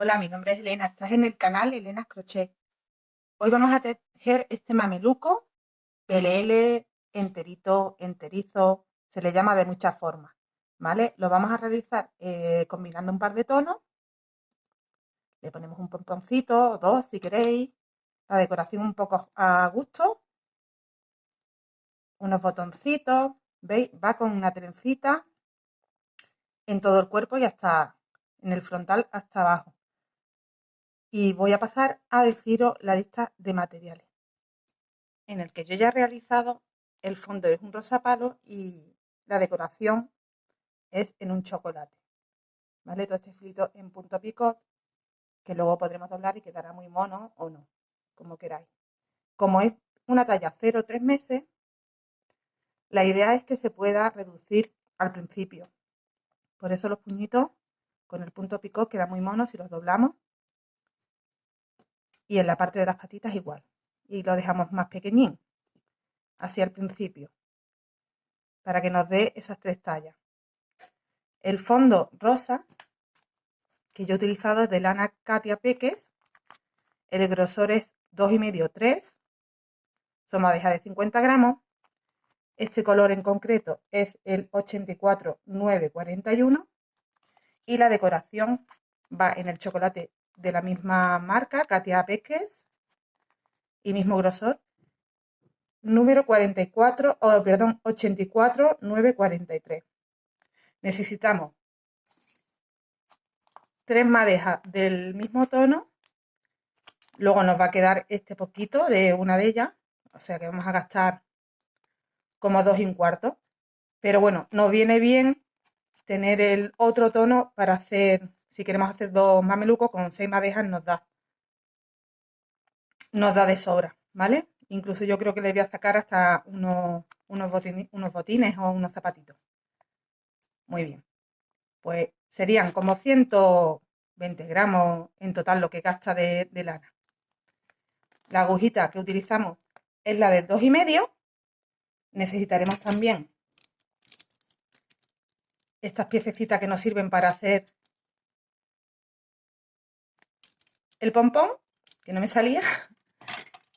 Hola, mi nombre es Elena. Estás en el canal Elena's Crochet. Hoy vamos a tejer este mameluco, PLL, enterito, enterizo, se le llama de muchas formas, ¿vale? Lo vamos a realizar combinando un par de tonos. Le ponemos un pomponcito o dos si queréis. La decoración un poco a gusto. Unos botoncitos, ¿veis? Va con una trencita en todo el cuerpo y hasta en el frontal hasta abajo. Y voy a pasar a deciros la lista de materiales, en el que yo ya he realizado. El fondo es un rosa palo y la decoración es en un chocolate, ¿vale? Todo este filito en punto picot, que luego podremos doblar y quedará muy mono o no, como queráis. Como es una talla 0,3 meses, la idea es que se pueda reducir al principio. Por eso los puñitos con el punto picot quedan muy monos si los doblamos, y en la parte de las patitas igual. Y lo dejamos más pequeñín, así al principio, para que nos dé esas tres tallas. El fondo rosa que yo he utilizado es de lana Katia Peques. El grosor es 2,5-3. Son madejas de 50 gramos. Este color en concreto es el 84-941. Y la decoración va en el chocolate de la misma marca, Katia Peques, y mismo grosor. Número 44, perdón, 84-943. Necesitamos 3 madejas del mismo tono. Luego nos va a quedar este poquito de una de ellas, o sea que vamos a gastar como 2,25. Pero bueno, nos viene bien tener el otro tono para hacer, si queremos hacer dos mamelucos, con 6 madejas nos da de sobra, ¿vale? Incluso yo creo que le voy a sacar hasta unos botines o unos zapatitos. Muy bien, pues serían como 120 gramos en total lo que gasta de lana. La agujita que utilizamos es la de 2,5. Necesitaremos también estas piececitas que nos sirven para hacer el pompón, que no me salía,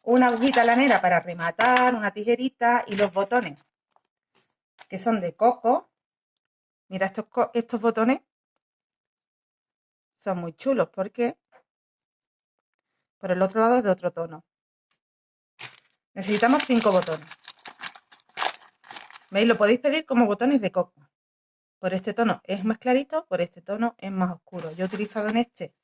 una agujita lanera para rematar, una tijerita y los botones, que son de coco. Mira, estos botones son muy chulos porque por el otro lado es de otro tono. Necesitamos 5 botones. ¿Veis? Lo podéis pedir como botones de coco. Por este tono es más clarito, por este tono es más oscuro. Yo he utilizado en este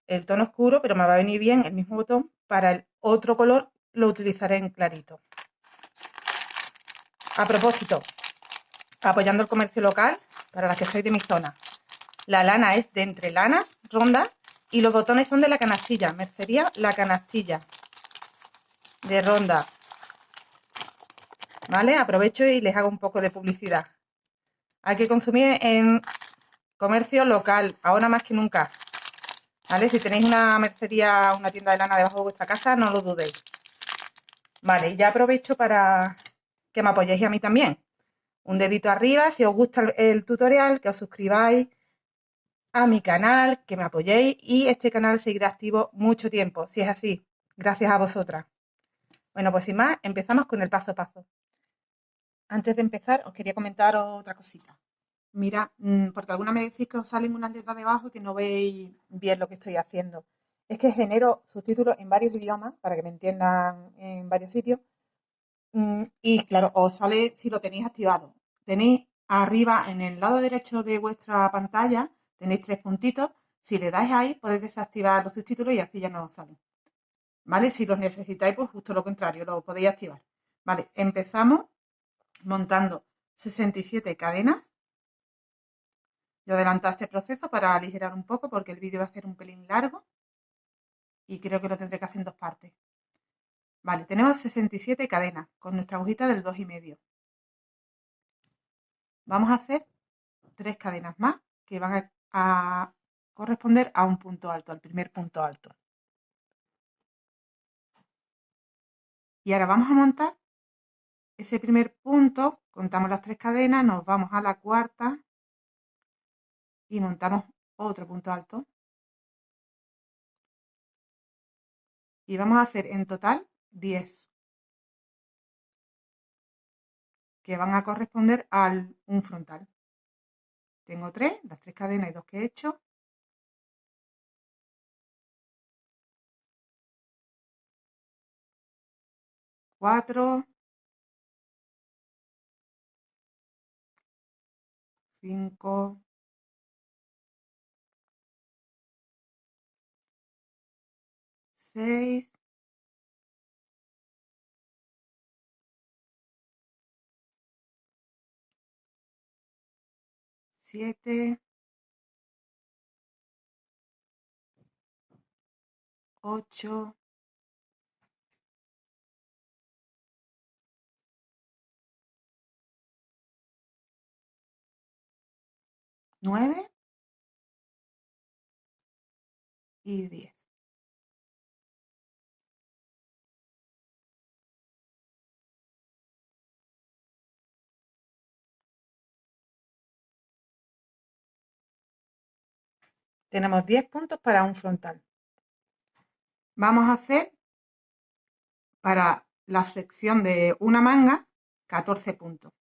el tono oscuro, pero me va a venir bien el mismo botón. Para el otro color lo utilizaré en clarito. A propósito, apoyando el comercio local, para las que sois de mi zona, la lana es de Entre Lanas, Ronda, y los botones son de La Canastilla, Mercería La Canastilla, de Ronda. ¿Vale? Aprovecho y les hago un poco de publicidad. Hay que consumir en comercio local, ahora más que nunca. ¿Vale? Si tenéis una mercería, una tienda de lana debajo de vuestra casa, no lo dudéis. Vale, y ya aprovecho para que me apoyéis a mí también. Un dedito arriba si os gusta el tutorial, que os suscribáis a mi canal, que me apoyéis, y este canal seguirá activo mucho tiempo, si es así, gracias a vosotras. Bueno, pues sin más, empezamos con el paso a paso. Antes de empezar, os quería comentar otra cosita. Mira, porque alguna me decís que os salen unas letras debajo y que no veis bien lo que estoy haciendo. Es que genero subtítulos en varios idiomas para que me entiendan en varios sitios. Y claro, os sale si lo tenéis activado. Tenéis arriba en el lado derecho de vuestra pantalla, tenéis 3 puntitos. Si le dais ahí, podéis desactivar los subtítulos y así ya no os salen. ¿Vale? Si los necesitáis, pues justo lo contrario, lo podéis activar. Vale, empezamos montando 67 cadenas. Yo he adelantado este proceso para aligerar un poco porque el vídeo va a ser un pelín largo y creo que lo tendré que hacer en 2 partes. Vale, tenemos 67 cadenas con nuestra agujita del 2,5. Vamos a hacer 3 cadenas más que van a corresponder a un punto alto, al primer punto alto. Y ahora vamos a montar ese primer punto, contamos las 3 cadenas, nos vamos a la cuarta y montamos otro punto alto. y vamos a hacer en total 10, que van a corresponder a un frontal. Tengo 3, las 3 cadenas y 2 que he hecho. Cuatro, 5, 6, 7, 8, 9 y 10. Tenemos 10 puntos para un frontal. Vamos a hacer para la sección de una manga 14 puntos.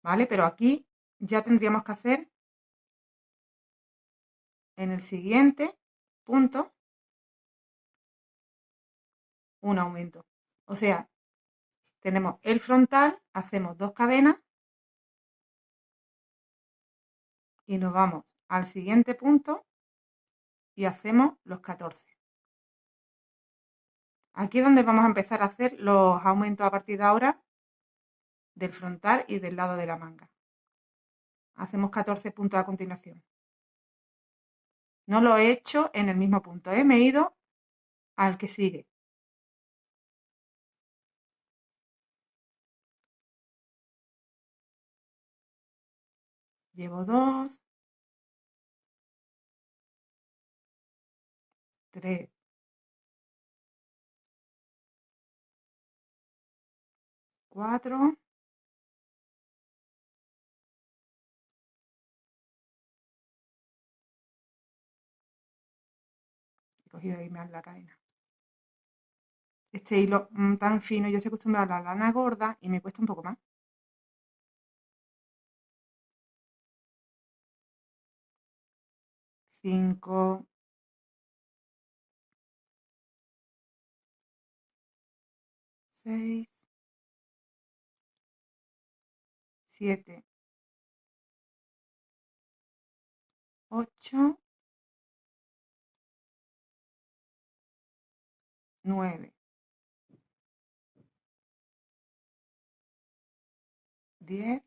¿Vale? Pero aquí ya tendríamos que hacer en el siguiente punto un aumento. O sea, tenemos el frontal, hacemos 2 cadenas y nos vamos al siguiente punto y hacemos los 14. Aquí es donde vamos a empezar a hacer los aumentos a partir de ahora del frontal y del lado de la manga. Hacemos 14 puntos a continuación. No lo he hecho en el mismo punto, me he ido al que sigue. Llevo 2, 3, 4, he cogido ahí más la cadena. Este hilo tan fino, yo estoy acostumbrada a la lana gorda y me cuesta un poco más. 5, 6, 7, 8, 9, 10,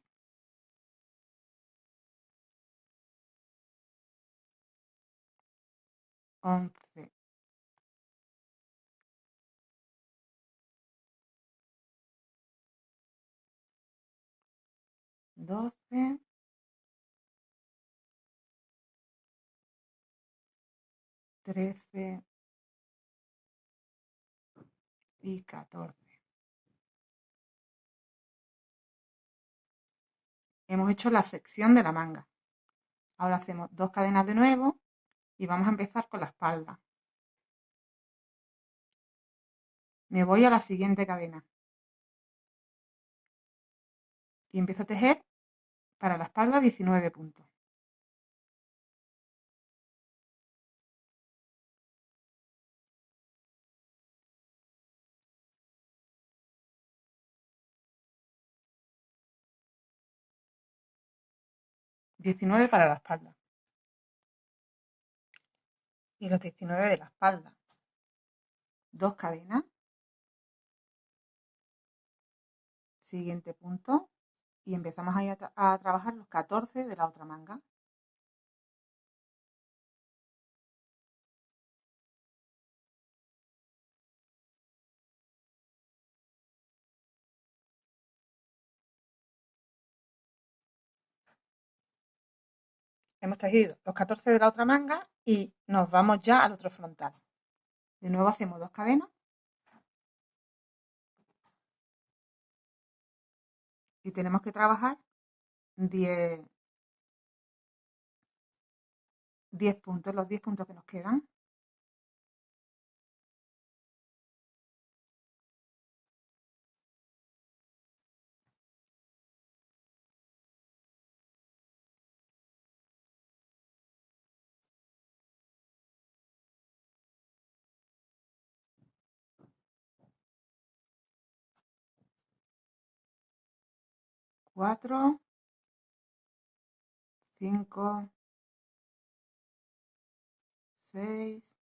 11, 12, 13 y 14. Hemos hecho la sección de la manga. Ahora hacemos 2 cadenas de nuevo y vamos a empezar con la espalda. Me voy a la siguiente cadena y empiezo a tejer para la espalda 19 puntos. $19 para la espalda. Y los 19 de la espalda. 2 cadenas. Siguiente punto. Y empezamos ahí a trabajar los 14 de la otra manga. Hemos tejido los 14 de la otra manga y nos vamos ya al otro frontal. De nuevo hacemos 2 cadenas. Y tenemos que trabajar 10 puntos, los 10 puntos que nos quedan. 4, 5, 6,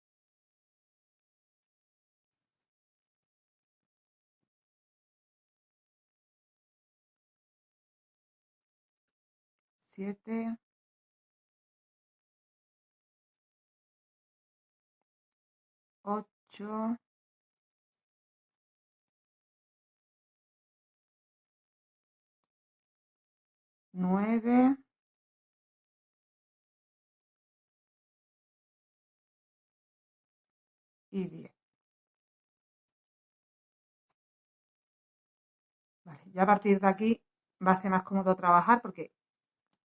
7, 8, 9 y 10. Vale, ya a partir de aquí va a ser más cómodo trabajar porque,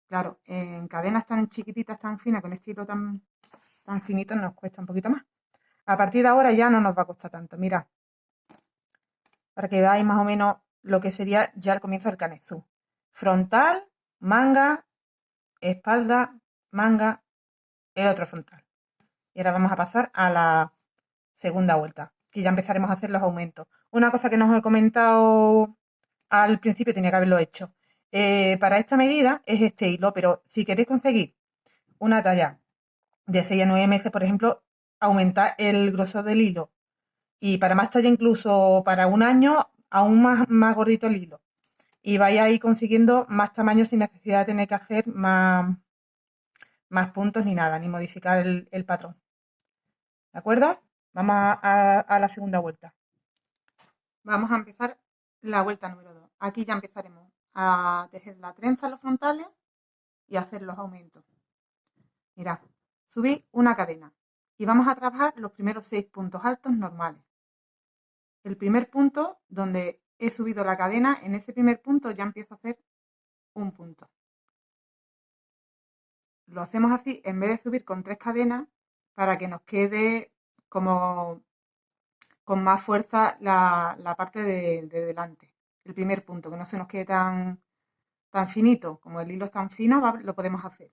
claro, en cadenas tan chiquititas, tan finas, con este hilo tan finito, nos cuesta un poquito más. A partir de ahora ya no nos va a costar tanto. Mirad, para que veáis más o menos lo que sería ya el comienzo del canezú. Frontal, manga, espalda, manga, el otro frontal. Y ahora vamos a pasar a la segunda vuelta, que ya empezaremos a hacer los aumentos. Una cosa que no os he comentado al principio, tenía que haberlo hecho. Para esta medida es este hilo, pero si queréis conseguir una talla de 6 a 9 meses, por ejemplo, aumentar el grosor del hilo. Y para más talla, incluso para un año, aún más gordito el hilo. Y vais a ir consiguiendo más tamaño sin necesidad de tener que hacer más puntos ni nada, ni modificar el patrón. ¿De acuerdo? Vamos a la segunda vuelta. Vamos a empezar la vuelta número 2. Aquí ya empezaremos a tejer la trenza en los frontales y hacer los aumentos. Mirad, subí una cadena y vamos a trabajar los primeros 6 puntos altos normales. El primer punto donde he subido la cadena, en ese primer punto ya empiezo a hacer un punto. Lo hacemos así en vez de subir con 3 cadenas para que nos quede como con más fuerza la parte de delante. El primer punto, que no se nos quede tan finito. Como el hilo es tan fino, lo podemos hacer.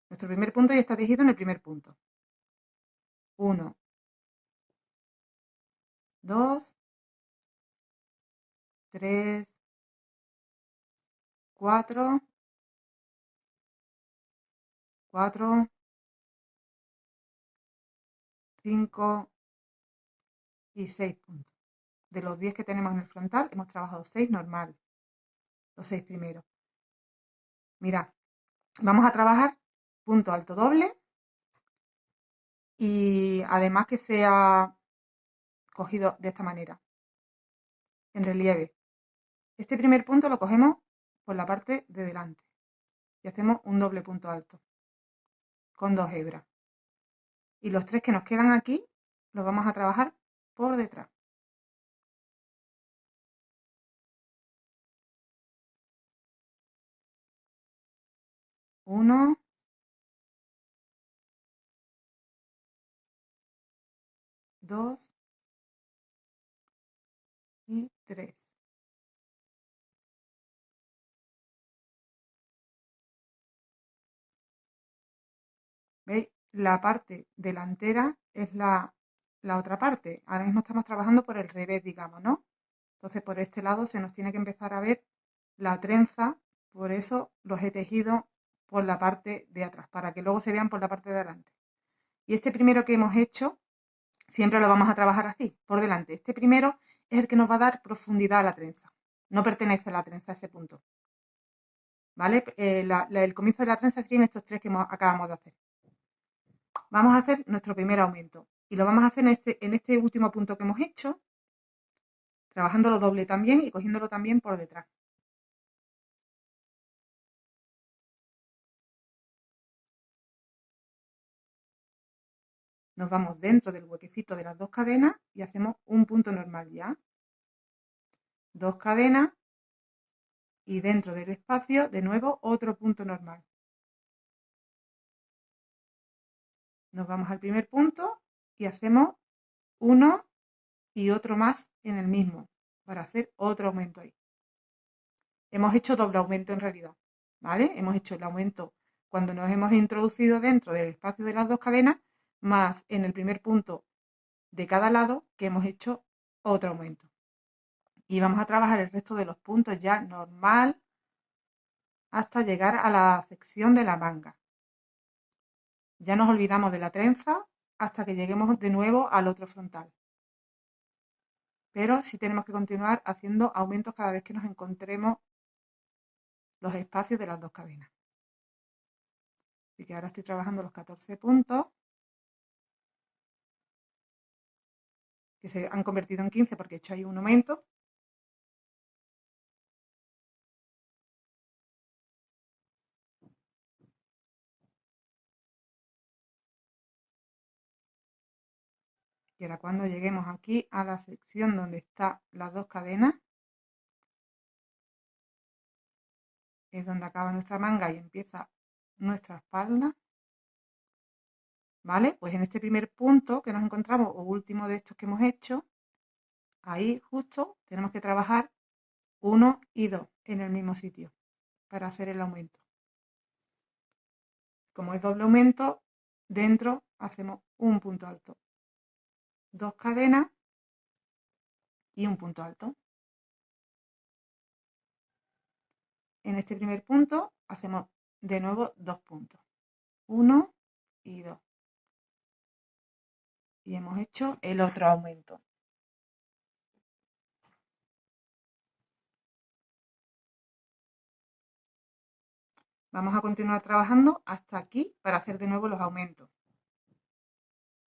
Nuestro primer punto ya está tejido en el primer punto. 1, 2, 3, 4, 4, 5 y 6 puntos. De los 10 que tenemos en el frontal, hemos trabajado 6 normales. Los 6 primeros. Mirad, vamos a trabajar punto alto doble y además que sea cogido de esta manera, en relieve. Este primer punto lo cogemos por la parte de delante y hacemos un doble punto alto con 2 hebras. Y los 3 que nos quedan aquí los vamos a trabajar por detrás. 1, 2 y 3. ¿Veis? La parte delantera es la otra parte. Ahora mismo estamos trabajando por el revés, digamos, ¿no? Entonces por este lado se nos tiene que empezar a ver la trenza, por eso los he tejido por la parte de atrás, para que luego se vean por la parte de adelante. Y este primero que hemos hecho, siempre lo vamos a trabajar así, por delante. Este primero es el que nos va a dar profundidad a la trenza. No pertenece a la trenza a ese punto. ¿Vale? El comienzo de la trenza serían estos 3 que acabamos de hacer. Vamos a hacer nuestro primer aumento. Y lo vamos a hacer en este último punto que hemos hecho, trabajándolo doble también y cogiéndolo también por detrás. Nos vamos dentro del huequecito de las 2 cadenas y hacemos un punto normal ya. 2 cadenas y dentro del espacio de nuevo otro punto normal. Nos vamos al primer punto y hacemos uno y otro más en el mismo para hacer otro aumento ahí. Hemos hecho doble aumento en realidad, ¿vale? Hemos hecho el aumento cuando nos hemos introducido dentro del espacio de las 2 cadenas, más en el primer punto de cada lado que hemos hecho otro aumento. Y vamos a trabajar el resto de los puntos ya normal, hasta llegar a la sección de la manga. Ya nos olvidamos de la trenza hasta que lleguemos de nuevo al otro frontal. Pero sí tenemos que continuar haciendo aumentos cada vez que nos encontremos los espacios de las dos cadenas. Así que ahora estoy trabajando los 14 puntos, que se han convertido en 15 porque he hecho ahí un aumento. Y ahora cuando lleguemos aquí a la sección donde están las dos cadenas, es donde acaba nuestra manga y empieza nuestra espalda. ¿Vale? Pues en este primer punto que nos encontramos, o último de estos que hemos hecho, ahí justo tenemos que trabajar 1 y 2 en el mismo sitio para hacer el aumento. Como es doble aumento, dentro hacemos un punto alto, 2 cadenas y un punto alto. En este primer punto hacemos de nuevo 2 puntos, 1 y 2. Y hemos hecho el otro aumento. Vamos a continuar trabajando hasta aquí para hacer de nuevo los aumentos.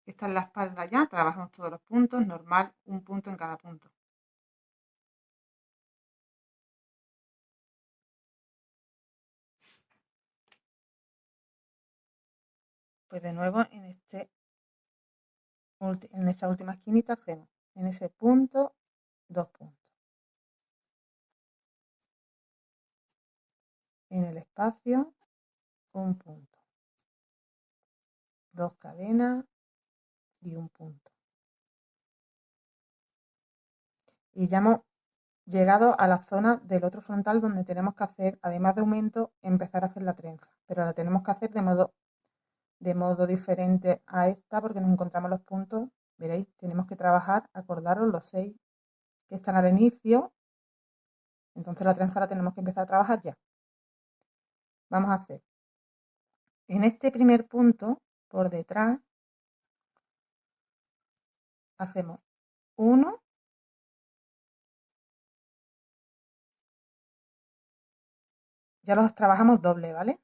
Esta es la espalda ya, trabajamos todos los puntos, normal, un punto en cada punto. Pues de nuevo en esta última esquinita hacemos en ese punto 2 puntos. En el espacio un punto. 2 cadenas y un punto. Y ya hemos llegado a la zona del otro frontal donde tenemos que hacer, además de aumento, empezar a hacer la trenza. Pero la tenemos que hacer de modo diferente a esta porque nos encontramos los puntos. Veréis, tenemos que trabajar, acordaros, los 6 que están al inicio. Entonces la trenza la tenemos que empezar a trabajar ya. Vamos a hacer en este primer punto, por detrás, hacemos 1, ya los trabajamos doble, ¿vale?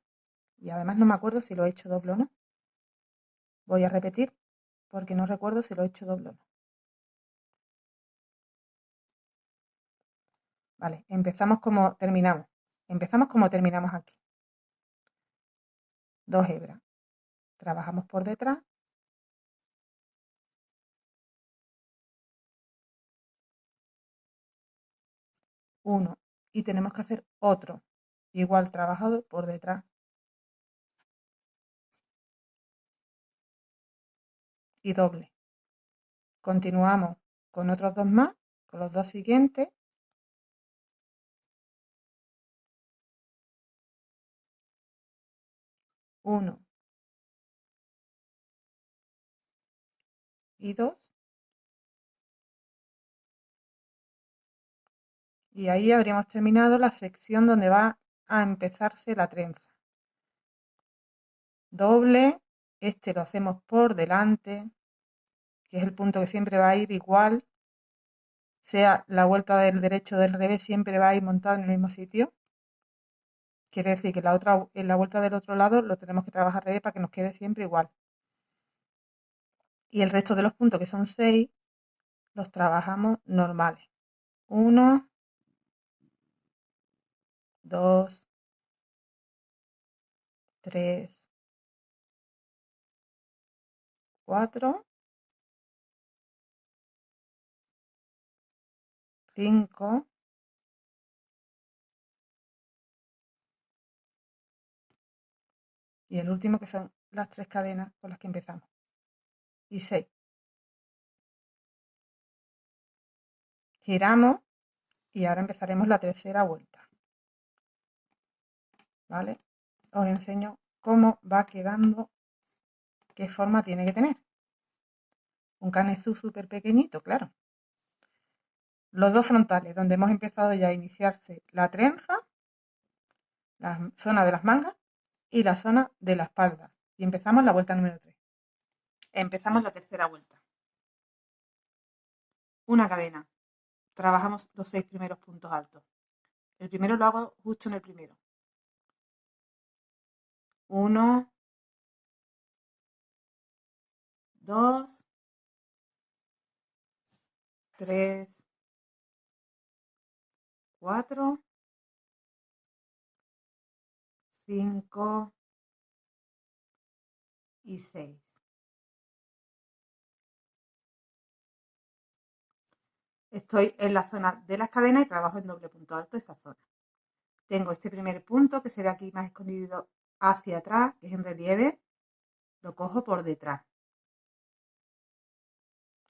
Y además no me acuerdo si lo he hecho doble o no. Voy a repetir porque no recuerdo si lo he hecho doble o no. Vale, empezamos como terminamos. Empezamos como terminamos aquí. 2 hebras. Trabajamos por detrás. 1. Y tenemos que hacer otro. Igual trabajado por detrás. Y doble. Continuamos con otros 2 más, con los 2 siguientes. 1 y 2. Y ahí habríamos terminado la sección donde va a empezarse la trenza. Doble, este lo hacemos por delante, que es el punto que siempre va a ir igual, sea la vuelta del derecho o del revés, siempre va a ir montado en el mismo sitio. Quiere decir que en la vuelta del otro lado lo tenemos que trabajar al revés para que nos quede siempre igual. Y el resto de los puntos, que son 6, los trabajamos normales. 1, 2, 3, 4, 5, y el último que son las 3 cadenas con las que empezamos. Y 6. Giramos y ahora empezaremos la tercera vuelta. ¿Vale? Os enseño cómo va quedando, qué forma tiene que tener. Un canezú súper pequeñito, claro. Los dos frontales, donde hemos empezado ya a iniciarse la trenza, la zona de las mangas y la zona de la espalda. Y empezamos la vuelta número 3. Empezamos la tercera vuelta. Una cadena. Trabajamos los 6 primeros puntos altos. El primero lo hago justo en el primero. 1, 2, 3, 4, 5 y 6. Estoy en la zona de las cadenas y trabajo en doble punto alto esta zona. Tengo este primer punto que se ve aquí más escondido hacia atrás, que es en relieve. Lo cojo por detrás.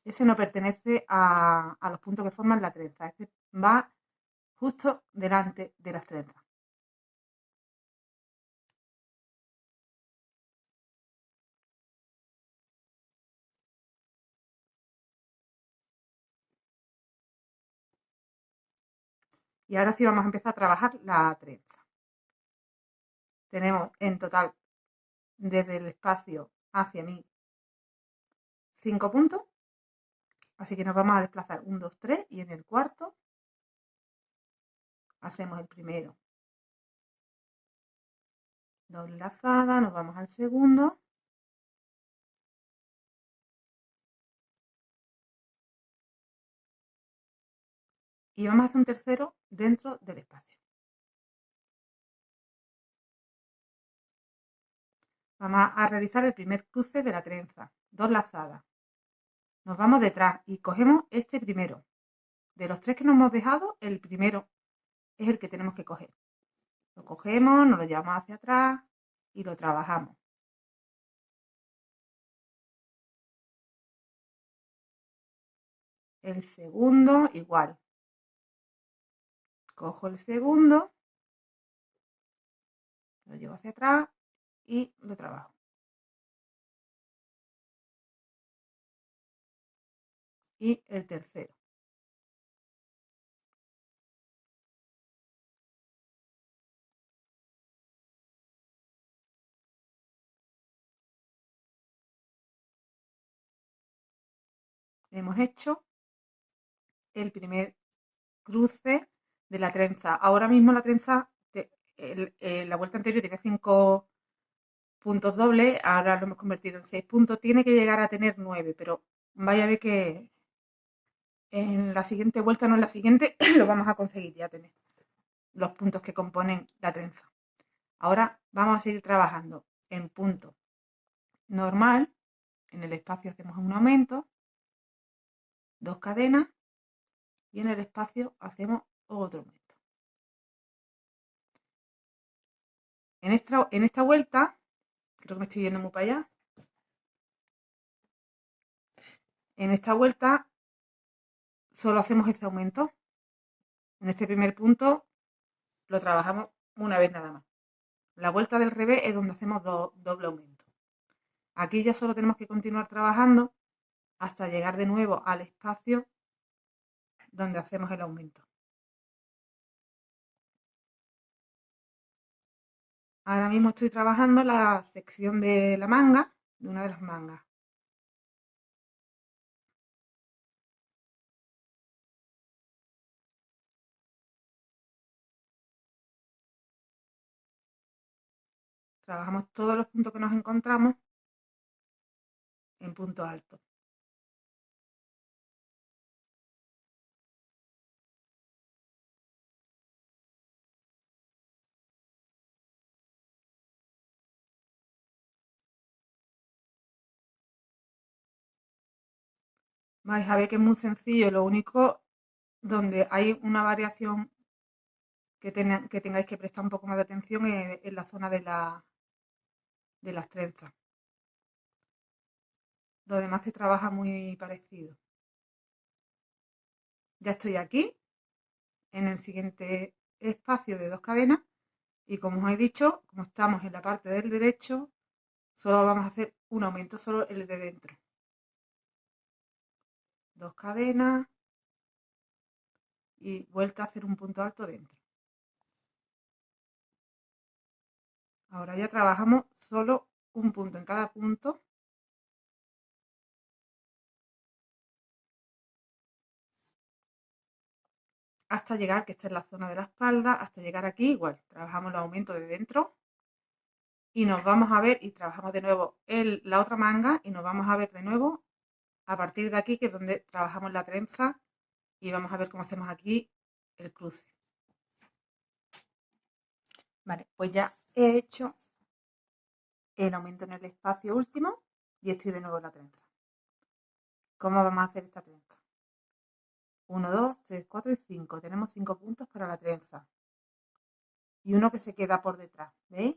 Ese no pertenece a los puntos que forman la trenza. Este va justo delante de las trenzas. Y ahora sí vamos a empezar a trabajar la trenza. Tenemos en total, desde el espacio hacia mí, 5 puntos. Así que nos vamos a desplazar 1, 2, 3 y en el cuarto hacemos el primero. Doble lazada, nos vamos al segundo. Y vamos a hacer un tercero dentro del espacio. Vamos a realizar el primer cruce de la trenza. 2 lazadas. Nos vamos detrás y cogemos este primero. De los 3 que nos hemos dejado, el primero es el que tenemos que coger. Lo cogemos, nos lo llevamos hacia atrás y lo trabajamos. El segundo igual. Cojo el segundo, lo llevo hacia atrás y lo trabajo. Y el tercero. Hemos hecho el primer cruce de la trenza. Ahora mismo la trenza, la vuelta anterior tenía 5 puntos dobles, ahora lo hemos convertido en 6 puntos. Tiene que llegar a tener 9, pero vaya a ver que en la siguiente vuelta, no en la siguiente, lo vamos a conseguir ya tener los puntos que componen la trenza. Ahora vamos a seguir trabajando en punto normal. En el espacio hacemos un aumento, 2 cadenas y en el espacio hacemos otro aumento. En esta vuelta, creo que me estoy yendo muy para allá. En esta vuelta solo hacemos ese aumento. En este primer punto lo trabajamos una vez nada más. La vuelta del revés es donde hacemos doble aumento. Aquí ya solo tenemos que continuar trabajando hasta llegar de nuevo al espacio donde hacemos el aumento. Ahora mismo estoy trabajando la sección de la manga, de una de las mangas. Trabajamos todos los puntos que nos encontramos en punto alto. Vais a ver que es muy sencillo, lo único donde hay una variación que tengáis que prestar un poco más de atención es en la zona de las trenzas. Lo demás se trabaja muy parecido. Ya estoy aquí, en el siguiente espacio de 2 cadenas, y como os he dicho, como estamos en la parte del derecho, solo vamos a hacer un aumento, solo el de dentro. 2 cadenas y vuelta a hacer un punto alto dentro. Ahora ya trabajamos solo un punto en cada punto. Hasta llegar, que esta es la zona de la espalda, hasta llegar aquí igual. Trabajamos el aumento de dentro y nos vamos a ver y trabajamos de nuevo la otra manga y nos vamos a ver de nuevo a partir de aquí, que es donde trabajamos la trenza y vamos a ver cómo hacemos aquí el cruce. Vale, pues ya he hecho el aumento en el espacio último y estoy de nuevo en la trenza. ¿Cómo vamos a hacer esta trenza? 1, 2, 3, 4 y 5. Tenemos 5 puntos para la trenza. Y uno que se queda por detrás, ¿veis?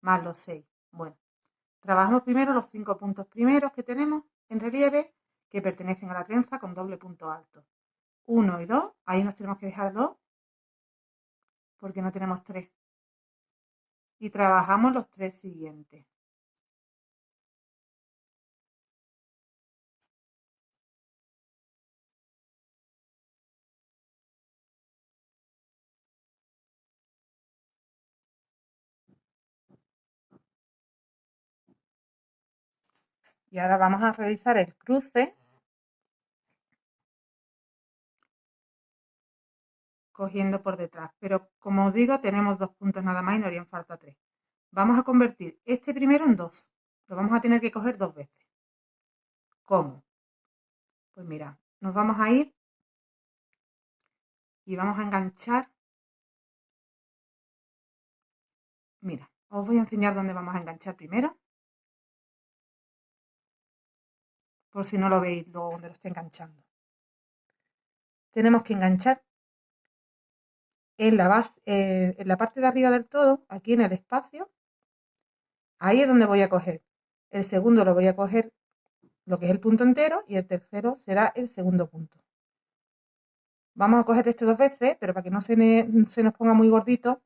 Más los 6. Bueno, trabajamos primero los 5 puntos primeros que tenemos en relieve que pertenecen a la trenza con doble punto alto. 1 y 2, ahí nos tenemos que dejar 2 porque no tenemos 3. Y trabajamos los 3 siguientes. Y ahora vamos a realizar el cruce cogiendo por detrás. Pero como os digo, tenemos 2 puntos nada más y nos harían falta 3. Vamos a convertir este primero en 2. Lo vamos a tener que coger 2 veces. ¿Cómo? Pues mira, nos vamos a ir y vamos a enganchar. Mira, os voy a enseñar dónde vamos a enganchar primero, por si no lo veis luego donde lo esté enganchando. Tenemos que enganchar en la base, en la parte de arriba del todo, aquí en el espacio. Ahí es donde voy a coger. El segundo lo voy a coger lo que es el punto entero y el tercero será el segundo punto. Vamos a coger este 2 veces, pero para que no se nos ponga muy gordito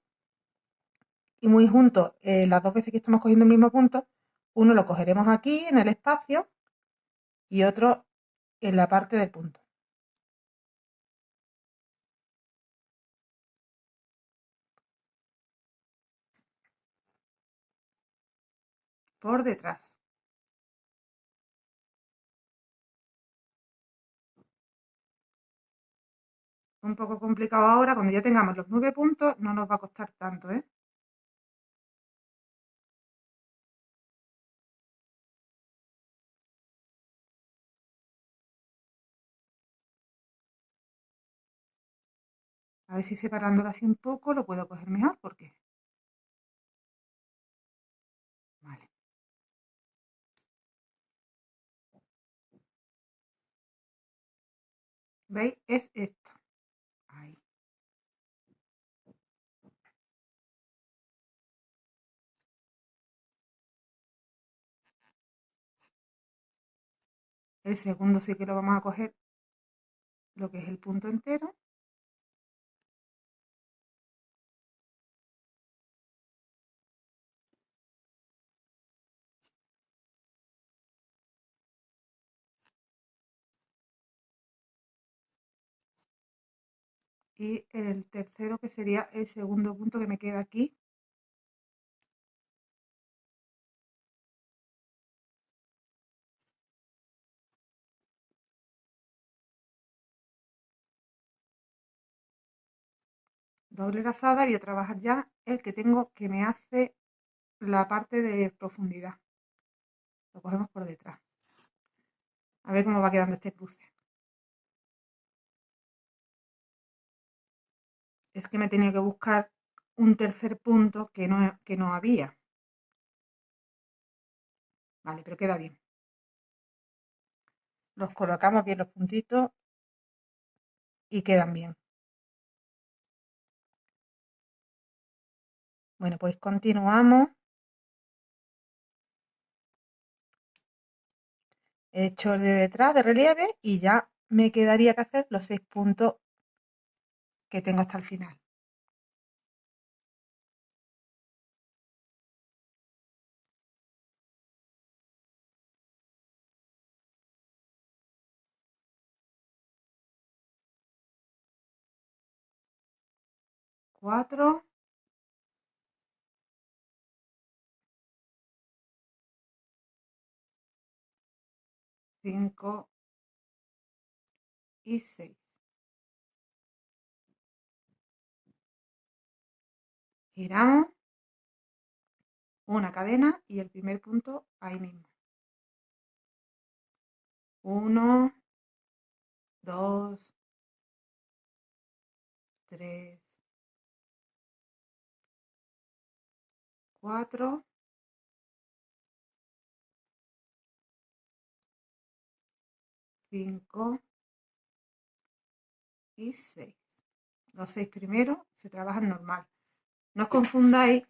y muy junto las 2 veces que estamos cogiendo el mismo punto, uno lo cogeremos aquí en el espacio y otro en la parte del punto. Por detrás. Un poco complicado ahora, cuando ya tengamos los 9 puntos no nos va a costar tanto, ¿eh? A ver si separándolo así un poco lo puedo coger mejor, porque... Vale. ¿Veis? Es esto. Ahí. El segundo sí que lo vamos a coger lo que es el punto entero. Y el tercero que sería el segundo punto que me queda aquí. Doble lazada y a trabajar ya el que tengo que me hace la parte de profundidad. Lo cogemos por detrás. A ver cómo va quedando este cruce. Es que me he tenido que buscar un tercer punto que no había. Vale, pero queda bien. Los colocamos bien los puntitos y quedan bien. Bueno, pues continuamos. He hecho el de detrás de relieve y ya me quedaría que hacer los 6 puntos que tengo hasta el final. Cuatro 5 y 6. Giramos una cadena y el primer punto ahí mismo. 1, 2, 3, 4, 5 y 6. Los 6 primeros se trabajan normal. No os confundáis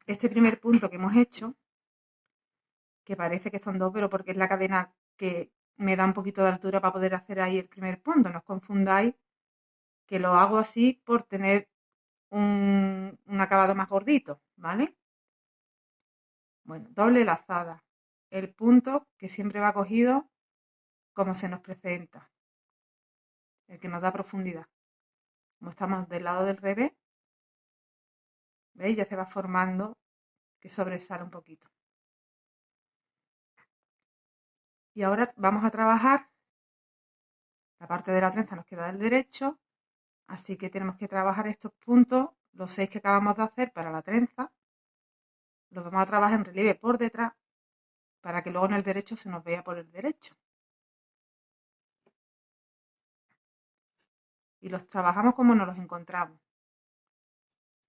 este primer punto que hemos hecho, que parece que son 2, pero porque es la cadena que me da un poquito de altura para poder hacer ahí el primer punto. No os confundáis que lo hago así por tener un acabado más gordito, ¿vale? Bueno, doble lazada. El punto que siempre va cogido como se nos presenta, el que nos da profundidad. Como estamos del lado del revés, ¿veis? Ya se va formando que sobresale un poquito. Y ahora vamos a trabajar, la parte de la trenza nos queda del derecho, así que tenemos que trabajar estos puntos, los 6 que acabamos de hacer para la trenza, los vamos a trabajar en relieve por detrás, para que luego en el derecho se nos vea por el derecho. Y los trabajamos como nos los encontramos.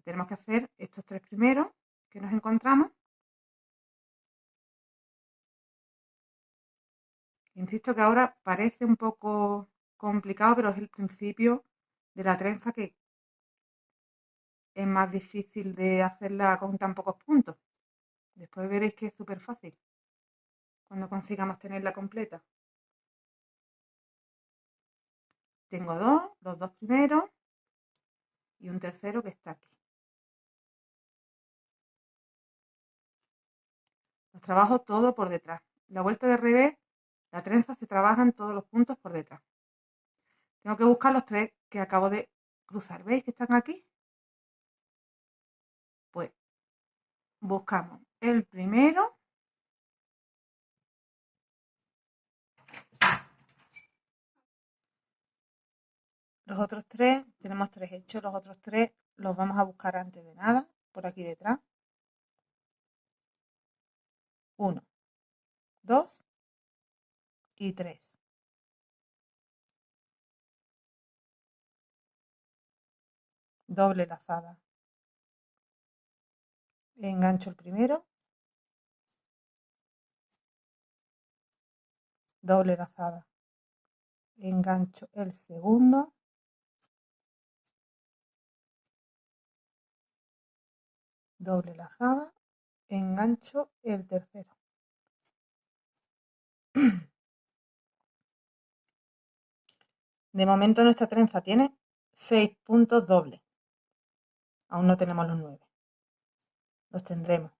Tenemos que hacer estos 3 primeros que nos encontramos. Insisto que ahora parece un poco complicado, pero es el principio de la trenza que es más difícil de hacerla con tan pocos puntos. Después veréis que es súper fácil cuando consigamos tenerla completa. Tengo los dos primeros y un tercero que está aquí. Los trabajo todo por detrás. La vuelta de revés, la trenza se trabajan todos los puntos por detrás. Tengo que buscar los 3 que acabo de cruzar. ¿Veis que están aquí? Pues buscamos el primero, los otros 3, tenemos 3 hechos, los otros 3 los vamos a buscar antes de nada, por aquí detrás. 1, 2 y 3. Doble lazada. Engancho el primero, doble lazada. Engancho el segundo, doble lazada, engancho el tercero. De momento nuestra trenza tiene 6 puntos dobles. Aún no tenemos los 9. Los tendremos.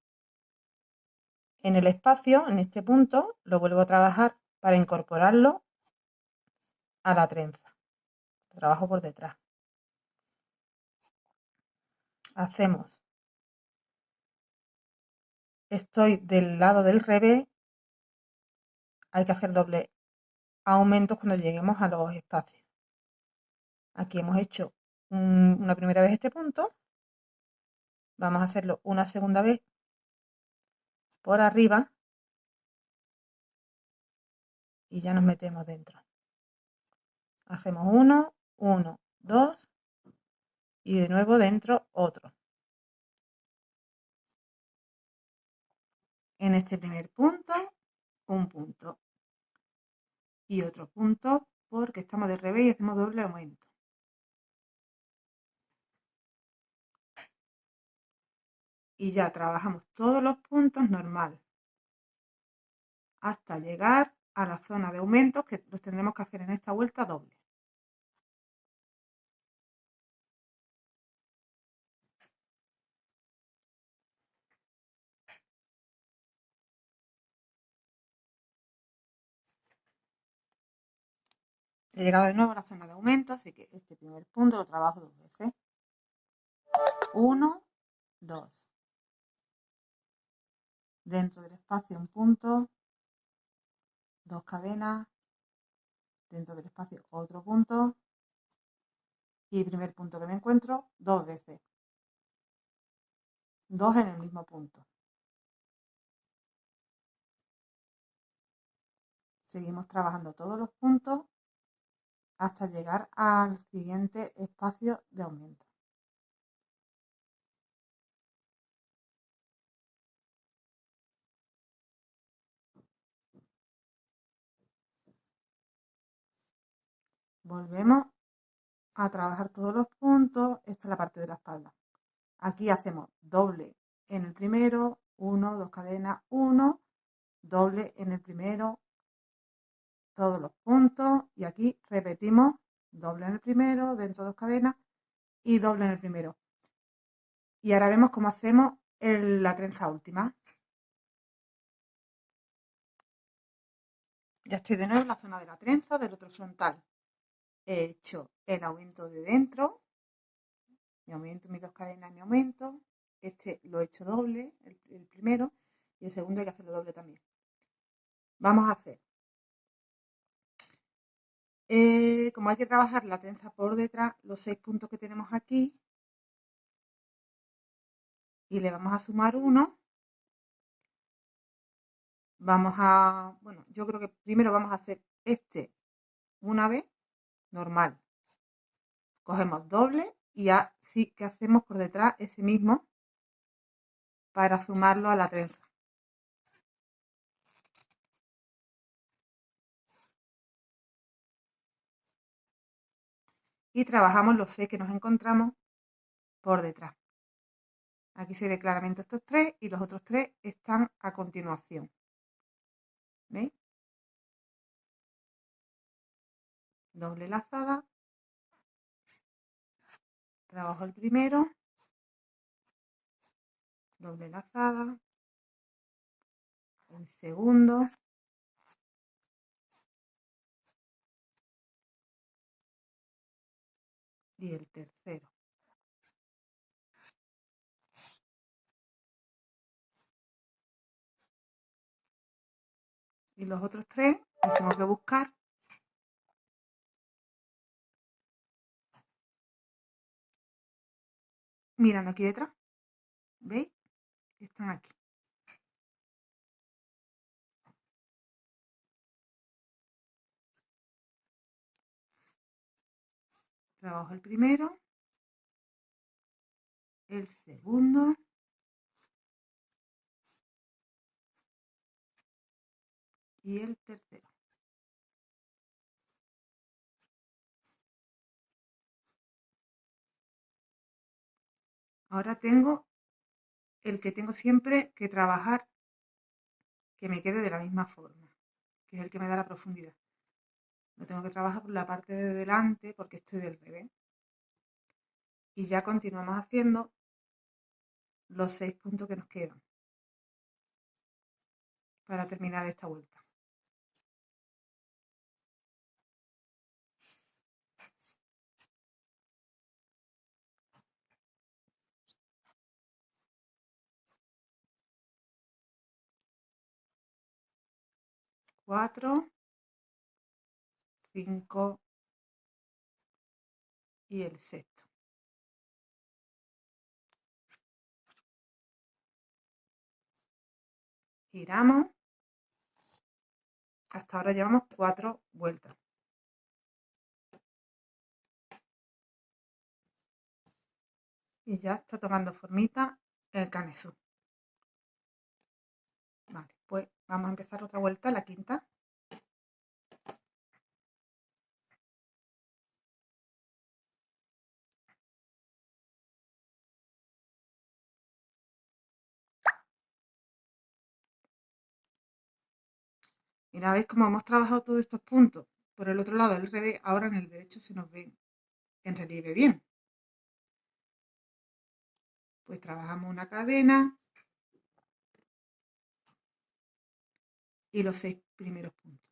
En el espacio, en este punto, lo vuelvo a trabajar para incorporarlo a la trenza. Lo trabajo por detrás. Hacemos. Estoy del lado del revés. Hay que hacer doble aumentos cuando lleguemos a los espacios. Aquí hemos hecho una primera vez este punto. Vamos a hacerlo una segunda vez por arriba y ya nos metemos dentro. Hacemos 1, 1, 2 y de nuevo dentro otro. En este primer punto, un punto y otro punto porque estamos de revés y hacemos doble aumento. Y ya trabajamos todos los puntos normal hasta llegar a la zona de aumentos que los tendremos que hacer en esta vuelta doble. He llegado de nuevo a la zona de aumento, así que este primer punto lo trabajo 2 veces. 1, 2. Dentro del espacio un punto, 2 cadenas, dentro del espacio otro punto y primer punto que me encuentro 2 veces, 2 en el mismo punto. Seguimos trabajando todos los puntos hasta llegar al siguiente espacio de aumento. Volvemos a trabajar todos los puntos. Esta es la parte de la espalda. Aquí hacemos doble en el primero, 1, 2 cadenas, 1, doble en el primero, todos los puntos, y aquí repetimos doble en el primero, dentro de 2 cadenas y doble en el primero. Y ahora vemos cómo hacemos la trenza última. Ya estoy de nuevo en la zona de la trenza, del otro frontal. He hecho el aumento de dentro, mi aumento, mis 2 cadenas, mi aumento. Este lo he hecho doble, el primero, y el segundo hay que hacerlo doble también. Vamos a hacer, como hay que trabajar la trenza por detrás, los 6 puntos que tenemos aquí, y le vamos a sumar 1. Vamos a, bueno, yo creo que primero vamos a hacer este una vez, normal. Cogemos doble y así que hacemos por detrás ese mismo para sumarlo a la trenza. Y trabajamos los 6 que nos encontramos por detrás. Aquí se ve claramente estos 3 y los otros 3 están a continuación. ¿Veis? Doble lazada. Trabajo el primero. Doble lazada. El segundo. Y el tercero. Y los otros 3 los tengo que buscar mirando aquí detrás. ¿Veis? Están aquí. Trabajo el primero, el segundo y el tercero. Ahora tengo el que tengo siempre que trabajar que me quede de la misma forma, que es el que me da la profundidad. Lo tengo que trabajar por la parte de delante porque estoy del revés. Y ya continuamos haciendo los 6 puntos que nos quedan para terminar esta vuelta. Cuatro, 5 y el sexto. Giramos. Hasta ahora llevamos 4 vueltas. Y ya está tomando formita el canesú. Vale, pues vamos a empezar otra vuelta, la quinta. Mira, ¿veis cómo hemos trabajado todos estos puntos? Por el otro lado, el revés, ahora en el derecho se nos ve en relieve bien. Pues trabajamos una cadena y los 6 primeros puntos.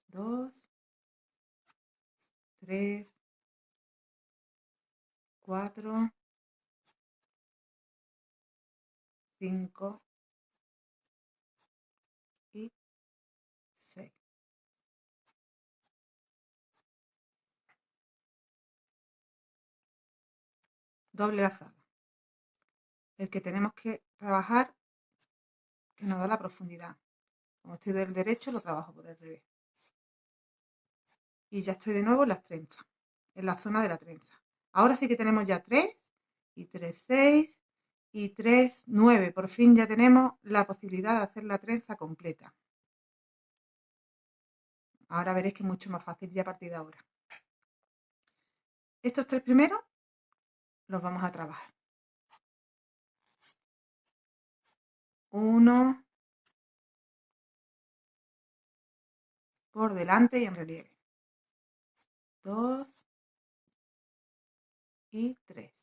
2, 3, 4, 5 y 6. Doble lazada. El que tenemos que trabajar, que nos da la profundidad. Como estoy del derecho, lo trabajo por el revés. Y ya estoy de nuevo en las trenzas, en la zona de la trenza. Ahora sí que tenemos ya 3 y 3, 6 y 3, 9. Por fin ya tenemos la posibilidad de hacer la trenza completa. Ahora veréis que es mucho más fácil ya a partir de ahora. Estos 3 primeros los vamos a trabajar. 1 por delante y en relieve. 2 y 3.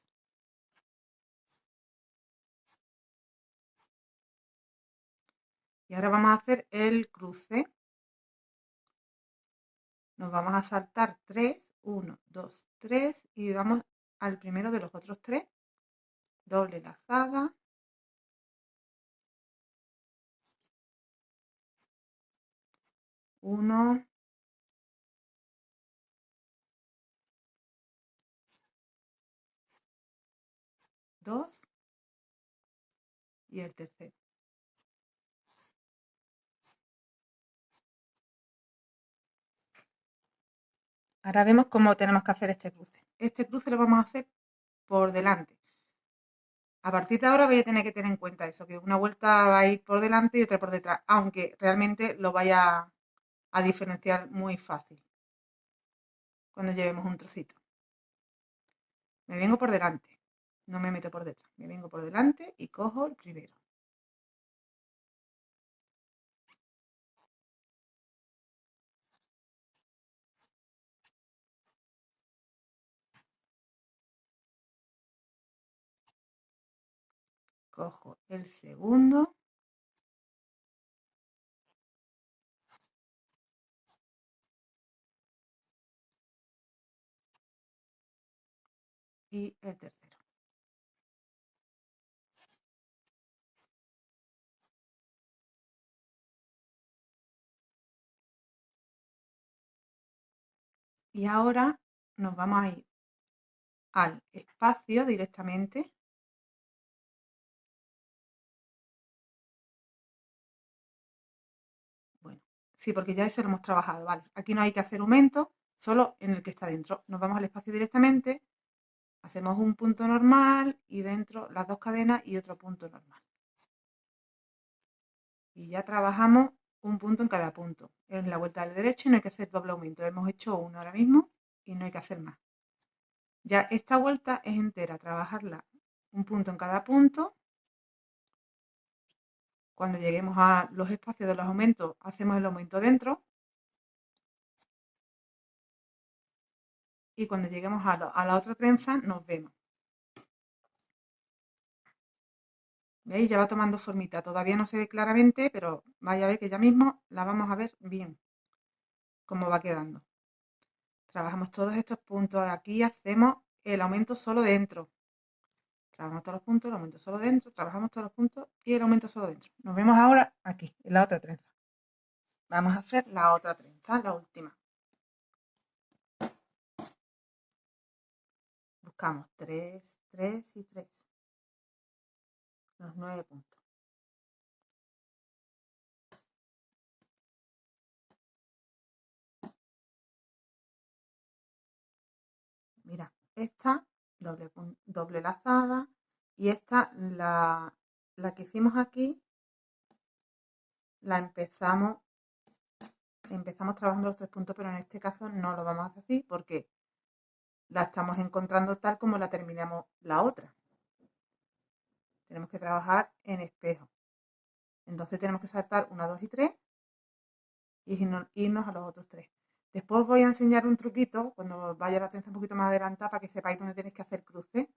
Y ahora vamos a hacer el cruce. Nos vamos a saltar 3, 1, 2, 3 y vamos al primero de los otros 3. Doble lazada. 1, 2 y el tercero. Ahora vemos cómo tenemos que hacer este cruce. Este cruce lo vamos a hacer por delante. A partir de ahora voy a tener que tener en cuenta eso, que una vuelta va a ir por delante y otra por detrás, aunque realmente lo vaya a diferenciar muy fácil cuando llevemos un trocito. Me vengo por delante, no me meto por detrás, me vengo por delante y cojo el primero. Cojo el segundo. Y el tercero. Y ahora nos vamos a ir al espacio directamente. Bueno, sí, porque ya eso lo hemos trabajado, ¿vale? Aquí no hay que hacer aumento, solo en el que está dentro. Nos vamos al espacio directamente, hacemos un punto normal y dentro las 2 cadenas y otro punto normal. Y ya trabajamos un punto en cada punto. En la vuelta del derecho no hay que hacer doble aumento. Hemos hecho uno ahora mismo y no hay que hacer más. Ya esta vuelta es entera, trabajarla un punto en cada punto. Cuando lleguemos a los espacios de los aumentos, hacemos el aumento dentro. Y cuando lleguemos a la otra trenza, nos vemos. ¿Veis? Ya va tomando formita. Todavía no se ve claramente, pero vaya a ver que ya mismo la vamos a ver bien cómo va quedando. Trabajamos todos estos puntos. Aquí hacemos el aumento solo dentro. Trabajamos todos los puntos, el aumento solo dentro. Trabajamos todos los puntos y el aumento solo dentro. Nos vemos ahora aquí, en la otra trenza. Vamos a hacer la otra trenza, la última. Buscamos 3, 3 y 3. Los 9 puntos. Mira, esta doble lazada y esta, la que hicimos aquí, la empezamos trabajando los 3 puntos, pero en este caso no lo vamos a hacer así porque la estamos encontrando tal como la terminamos la otra. Tenemos que trabajar en espejo. Entonces tenemos que saltar 1, 2 y 3 y irnos a los otros 3. Después voy a enseñar un truquito cuando vaya la trenza un poquito más adelantada para que sepáis dónde tenéis que hacer cruce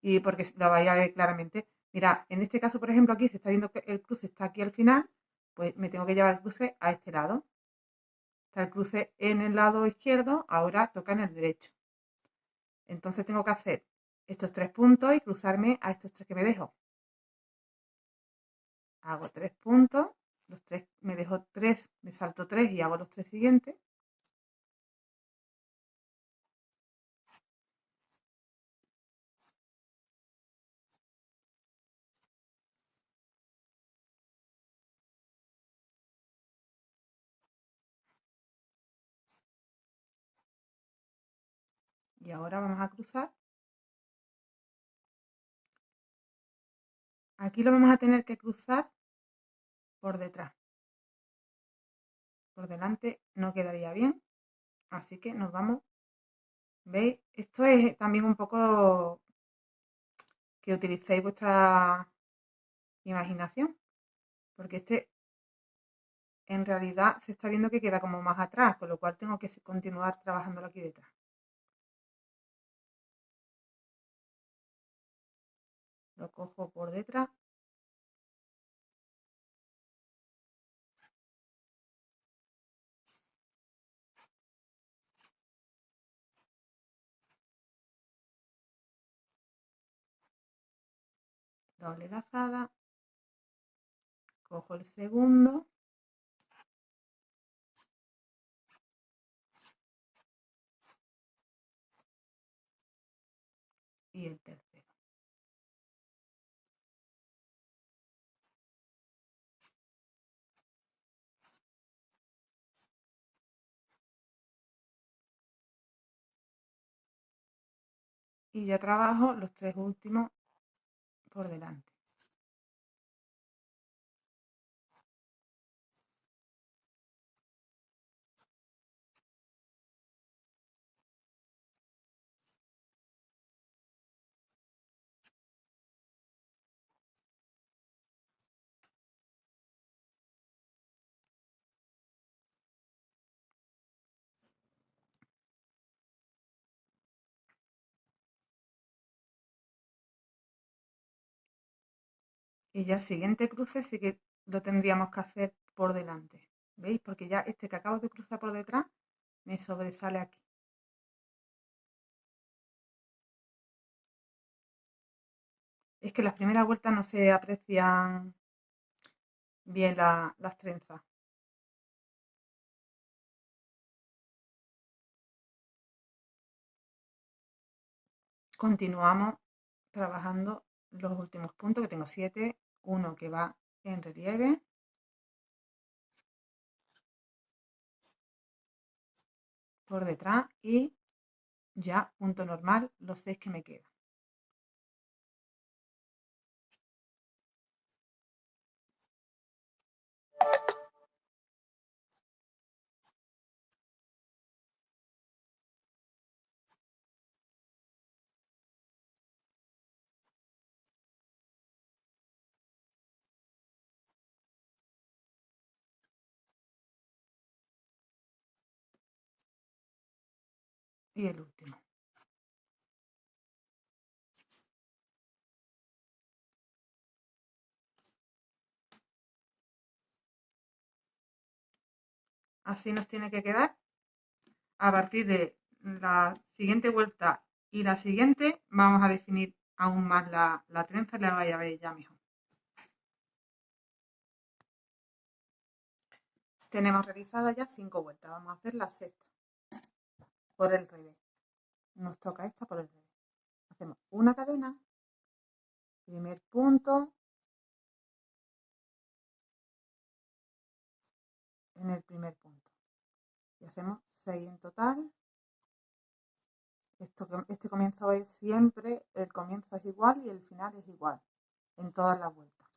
y porque lo vais a ver claramente. Mira, en este caso, por ejemplo, aquí se está viendo que el cruce está aquí al final, pues me tengo que llevar el cruce a este lado. Está el cruce en el lado izquierdo, ahora toca en el derecho. Entonces tengo que hacer estos 3 puntos y cruzarme a estos 3 que me dejo. hago 3 puntos, los 3, me dejo 3, me salto 3 y hago los 3 siguientes. Y ahora vamos a cruzar. Aquí lo vamos a tener que cruzar por detrás. Por delante no quedaría bien, así que nos vamos. ¿Veis? Esto es también un poco que utilicéis vuestra imaginación, porque este en realidad se está viendo que queda como más atrás, con lo cual tengo que continuar trabajándolo aquí detrás. Lo cojo por detrás. Doble lazada. Cojo el segundo. Y el tercero. Y ya trabajo los 3 últimos por delante. Y ya el siguiente cruce sí que lo tendríamos que hacer por delante. ¿Veis? Porque ya este que acabo de cruzar por detrás me sobresale aquí. Es que las primeras vueltas no se aprecian bien las trenzas. Continuamos trabajando los últimos puntos, que tengo 7, uno que va en relieve, por detrás y ya punto normal, los 6 que me quedan. Y el último. Así nos tiene que quedar. A partir de la siguiente vuelta y la siguiente vamos a definir aún más la trenza y la vais a ver ya mejor. Tenemos realizadas ya 5 vueltas. Vamos a hacer la sexta por el revés. Nos toca esta por el revés. Hacemos una cadena, primer punto, en el primer punto. Y hacemos 6 en total. Este comienzo es siempre, el comienzo es igual y el final es igual en todas las vueltas.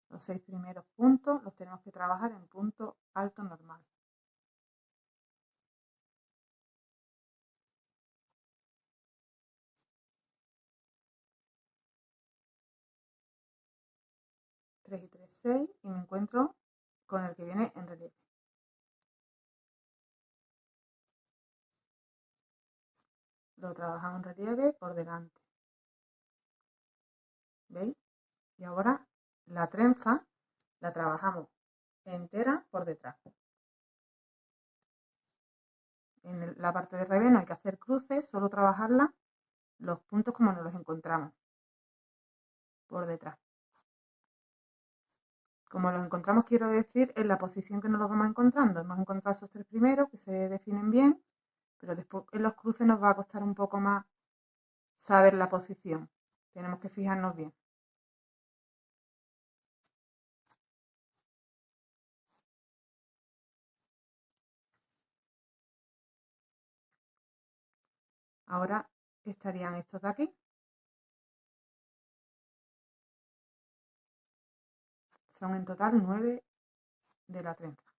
Los 6 primeros puntos los tenemos que trabajar en punto alto normal. Tres y 3, 6 y me encuentro con el que viene en relieve. Lo trabajamos en relieve por delante. ¿Veis? Y ahora la trenza la trabajamos entera por detrás. En la parte de revés no hay que hacer cruces, solo trabajarla los puntos como nos los encontramos por detrás. Como los encontramos, quiero decir, en la posición que nos los vamos encontrando. Hemos encontrado esos tres primeros que se definen bien, pero después en los cruces nos va a costar un poco más saber la posición. Tenemos que fijarnos bien. Ahora estarían estos de aquí. Son en total 9 de la trenza.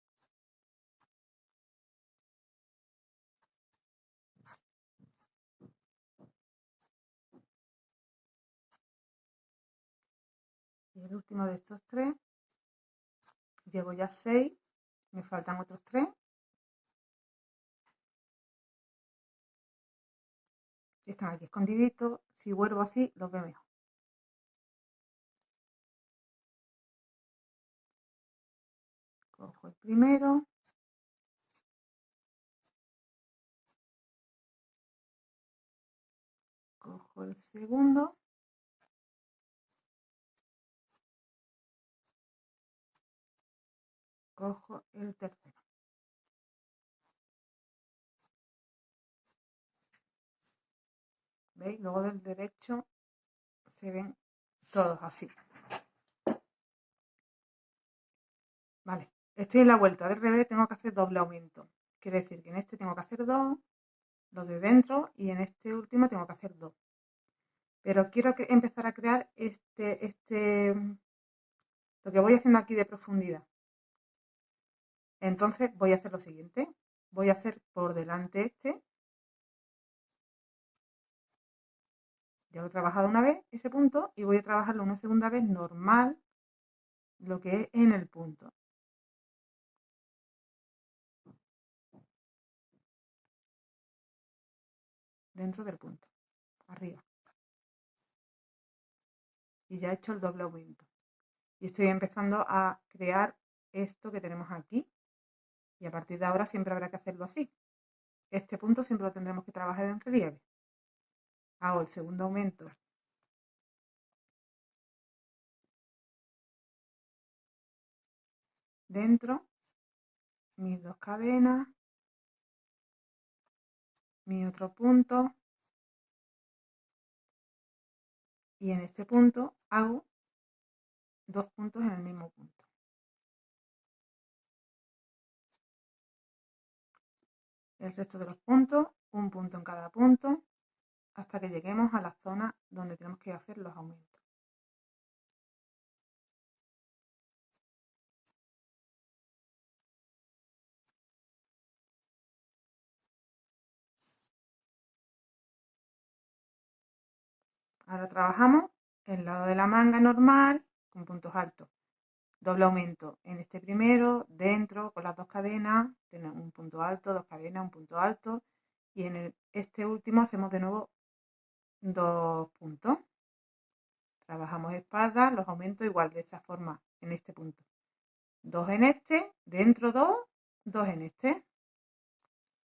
Y el último de estos tres, llevo ya 6, me faltan otros 3. Están aquí escondiditos. Si vuelvo así, los veo mejor. Cojo el primero. Cojo el segundo. Cojo el tercero. ¿Veis? Luego del derecho se ven todos así. Vale, estoy en la vuelta del revés, tengo que hacer doble aumento. Quiere decir que en este tengo que hacer 2, los de dentro, y en este último tengo que hacer 2. Pero quiero empezar a crear lo que voy haciendo aquí de profundidad. Entonces voy a hacer lo siguiente. Voy a hacer por delante este. Ya lo he trabajado una vez, ese punto, y voy a trabajarlo una segunda vez normal, lo que es en el punto. Dentro del punto, arriba. Y ya he hecho el doble aumento. Y estoy empezando a crear esto que tenemos aquí. Y a partir de ahora siempre habrá que hacerlo así. Este punto siempre lo tendremos que trabajar en relieve. Hago el segundo aumento. Dentro, mis 2 cadenas, mi otro punto, y en este punto hago 2 puntos en el mismo punto. El resto de los puntos, un punto en cada punto, hasta que lleguemos a la zona donde tenemos que hacer los aumentos. Ahora trabajamos el lado de la manga normal con puntos altos. Doble aumento en este primero, dentro, con las 2 cadenas, tenemos un punto alto, 2 cadenas, un punto alto, y en este último hacemos de nuevo 2 puntos. Trabajamos espalda, los aumentos igual de esa forma en este punto. 2 en este, dentro 2, 2 en este.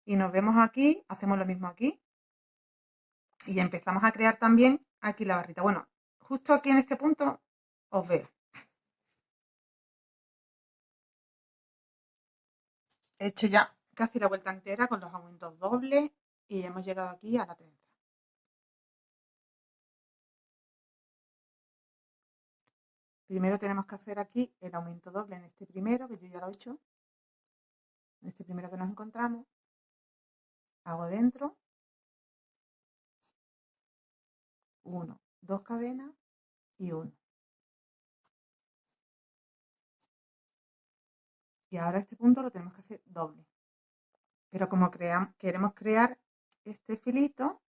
Y nos vemos aquí, hacemos lo mismo aquí. Y empezamos a crear también aquí la barrita. Bueno, justo aquí en este punto os veo. He hecho ya casi la vuelta entera con los aumentos dobles y ya hemos llegado aquí a la 30. Primero tenemos que hacer aquí el aumento doble en este primero, que yo ya lo he hecho. En este primero que nos encontramos, hago dentro 1, 2 cadenas y 1. Y ahora este punto lo tenemos que hacer doble. Pero como queremos crear este filito,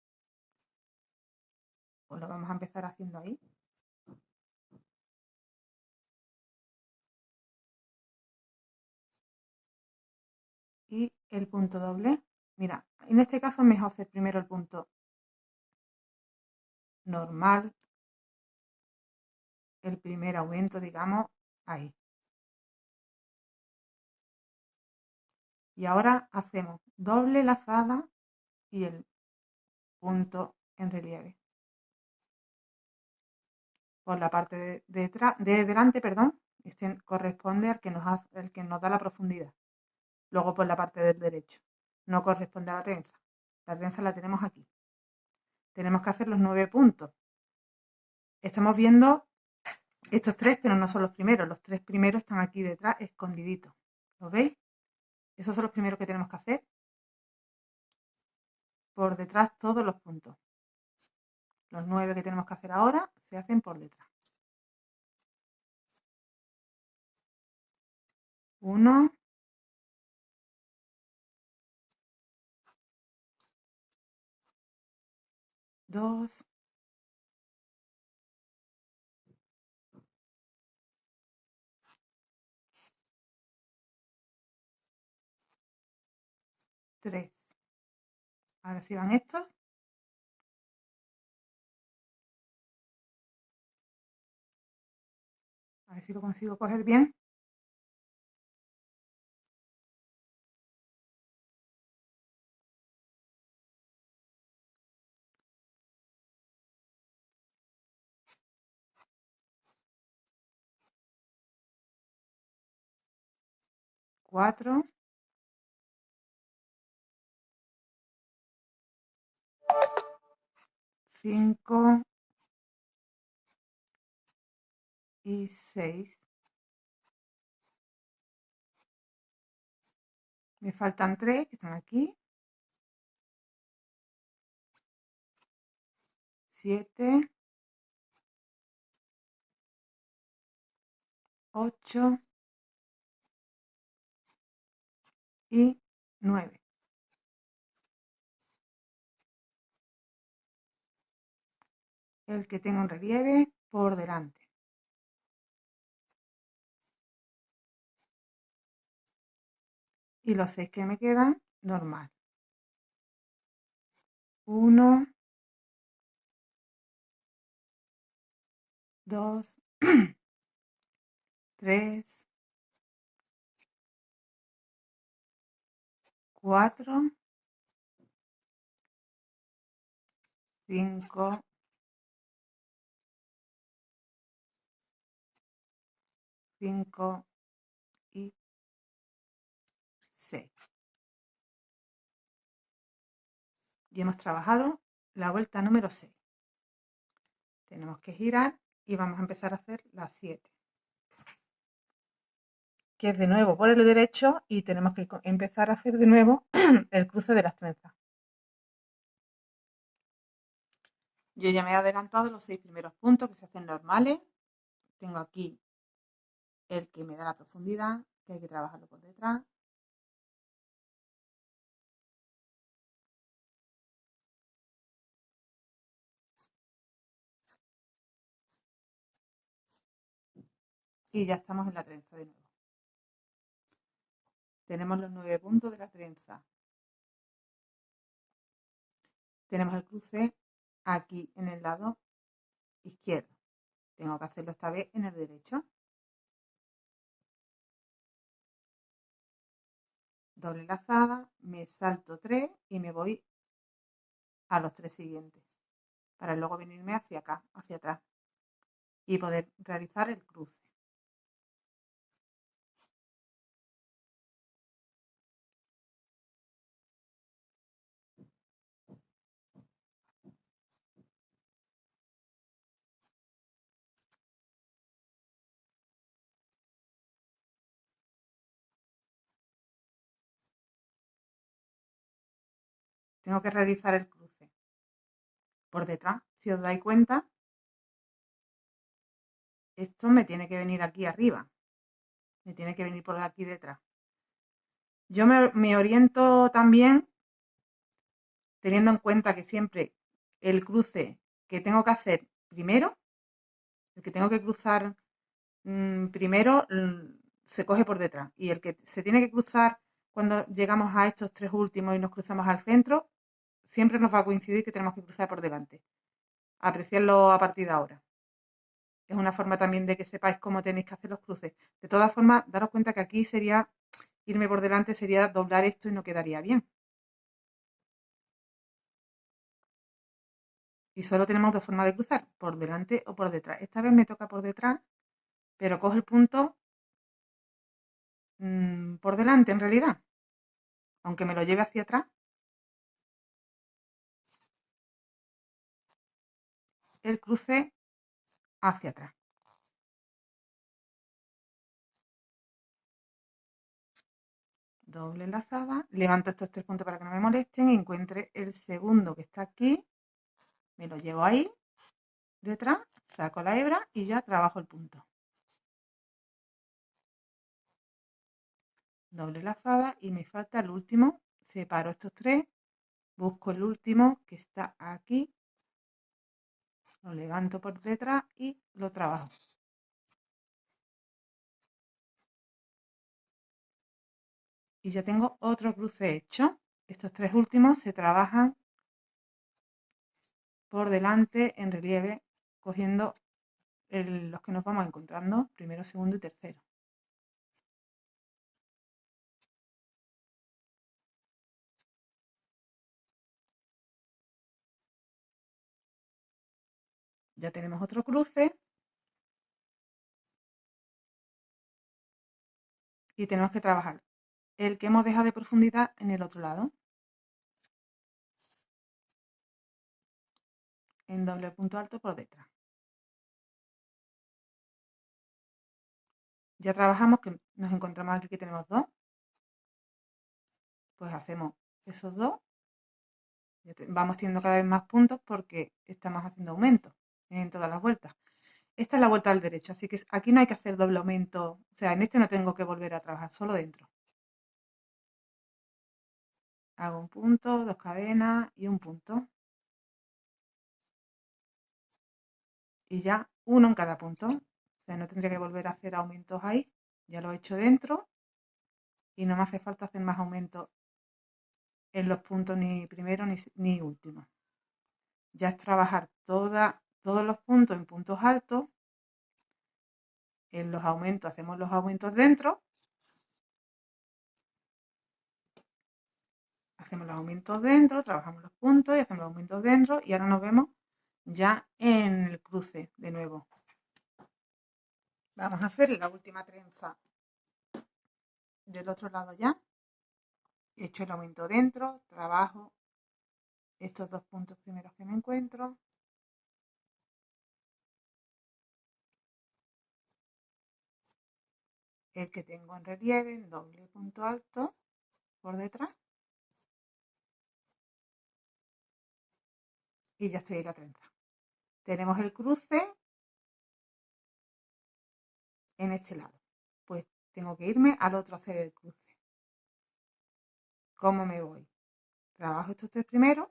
pues lo vamos a empezar haciendo ahí. Y el punto doble, mira, en este caso es mejor hacer primero el punto normal, el primer aumento, digamos, ahí. Y ahora hacemos doble lazada y el punto en relieve. Por la parte de delante, perdón, Este corresponde al que el que nos da la profundidad. Luego por la parte del derecho. No corresponde a la trenza. La trenza la tenemos aquí. Tenemos que hacer los 9 puntos. Estamos viendo estos 3, pero no son los primeros. Los 3 primeros están aquí detrás, escondiditos. ¿Lo veis? Esos son los primeros que tenemos que hacer. Por detrás todos los puntos. Los 9 que tenemos que hacer ahora se hacen por detrás. 1, 2, 3. Ahora sí van estos. A ver si lo consigo coger bien. 4, 5 y 6. Me faltan 3 que están aquí. 7, 8 y 9. El que tenga un relieve por delante. Y los 6 que me quedan, normal. 1, 2, 3, 4, 5, 5 y 6. Y hemos trabajado la vuelta número 6. Tenemos que girar y vamos a empezar a hacer las 7. Que es de nuevo por el derecho y tenemos que empezar a hacer de nuevo el cruce de las trenzas. Yo ya me he adelantado los 6 primeros puntos que se hacen normales. Tengo aquí el que me da la profundidad, que hay que trabajarlo por detrás. Y ya estamos en la trenza de nuevo. Tenemos los 9 puntos de la trenza. Tenemos el cruce aquí en el lado izquierdo. Tengo que hacerlo esta vez en el derecho. Doble lazada, me salto 3 y me voy a los 3 siguientes. Para luego venirme hacia acá, hacia atrás. Y poder realizar el cruce. Tengo que realizar el cruce por detrás. Si os dais cuenta, esto me tiene que venir aquí arriba. Me tiene que venir por aquí detrás. Yo me oriento también teniendo en cuenta que siempre el cruce que tengo que hacer primero, el que tengo que cruzar primero, se coge por detrás. Y el que se tiene que cruzar cuando llegamos a estos 3 últimos y nos cruzamos al centro, siempre nos va a coincidir que tenemos que cruzar por delante. Apreciarlo a partir de ahora. Es una forma también de que sepáis cómo tenéis que hacer los cruces. De todas formas, daros cuenta que aquí sería, irme por delante sería doblar esto y no quedaría bien. Y solo tenemos dos formas de cruzar, por delante o por detrás. Esta vez me toca por detrás pero cojo el punto por delante en realidad, aunque me lo lleve hacia atrás, el cruce hacia atrás. Doble lazada, levanto estos 3 puntos para que no me molesten y encuentre el segundo que está aquí, me lo llevo ahí detrás, saco la hebra y ya trabajo el punto. Doble lazada y me falta el último, separo estos 3, busco el último que está aquí, lo levanto por detrás y lo trabajo. Y ya tengo otro cruce hecho. Estos 3 últimos se trabajan por delante en relieve, cogiendo los que nos vamos encontrando, primero, segundo y tercero. Ya tenemos otro cruce y tenemos que trabajar el que hemos dejado de profundidad en el otro lado, en doble punto alto por detrás. Ya trabajamos que nos encontramos aquí que tenemos 2, pues hacemos esos 2, vamos teniendo cada vez más puntos porque estamos haciendo aumentos en todas las vueltas. Esta es la vuelta al derecho, así que aquí no hay que hacer doble aumento, o sea, en este no tengo que volver a trabajar, solo dentro. Hago un punto, 2 cadenas y un punto. Y ya uno en cada punto. O sea, no tendría que volver a hacer aumentos ahí. Ya lo he hecho dentro y no me hace falta hacer más aumentos en los puntos ni primero ni último. Ya es trabajar todos los puntos en puntos altos. En los aumentos hacemos los aumentos dentro. Hacemos los aumentos dentro, trabajamos los puntos y hacemos los aumentos dentro. Y ahora nos vemos ya en el cruce de nuevo. Vamos a hacer la última trenza del otro lado ya. He hecho el aumento dentro, trabajo estos 2 puntos primeros que me encuentro. El que tengo en relieve, en doble punto alto por detrás. Y ya estoy en la trenza. Tenemos el cruce en este lado. Pues tengo que irme al otro a hacer el cruce. ¿Cómo me voy? Trabajo estos 3 primeros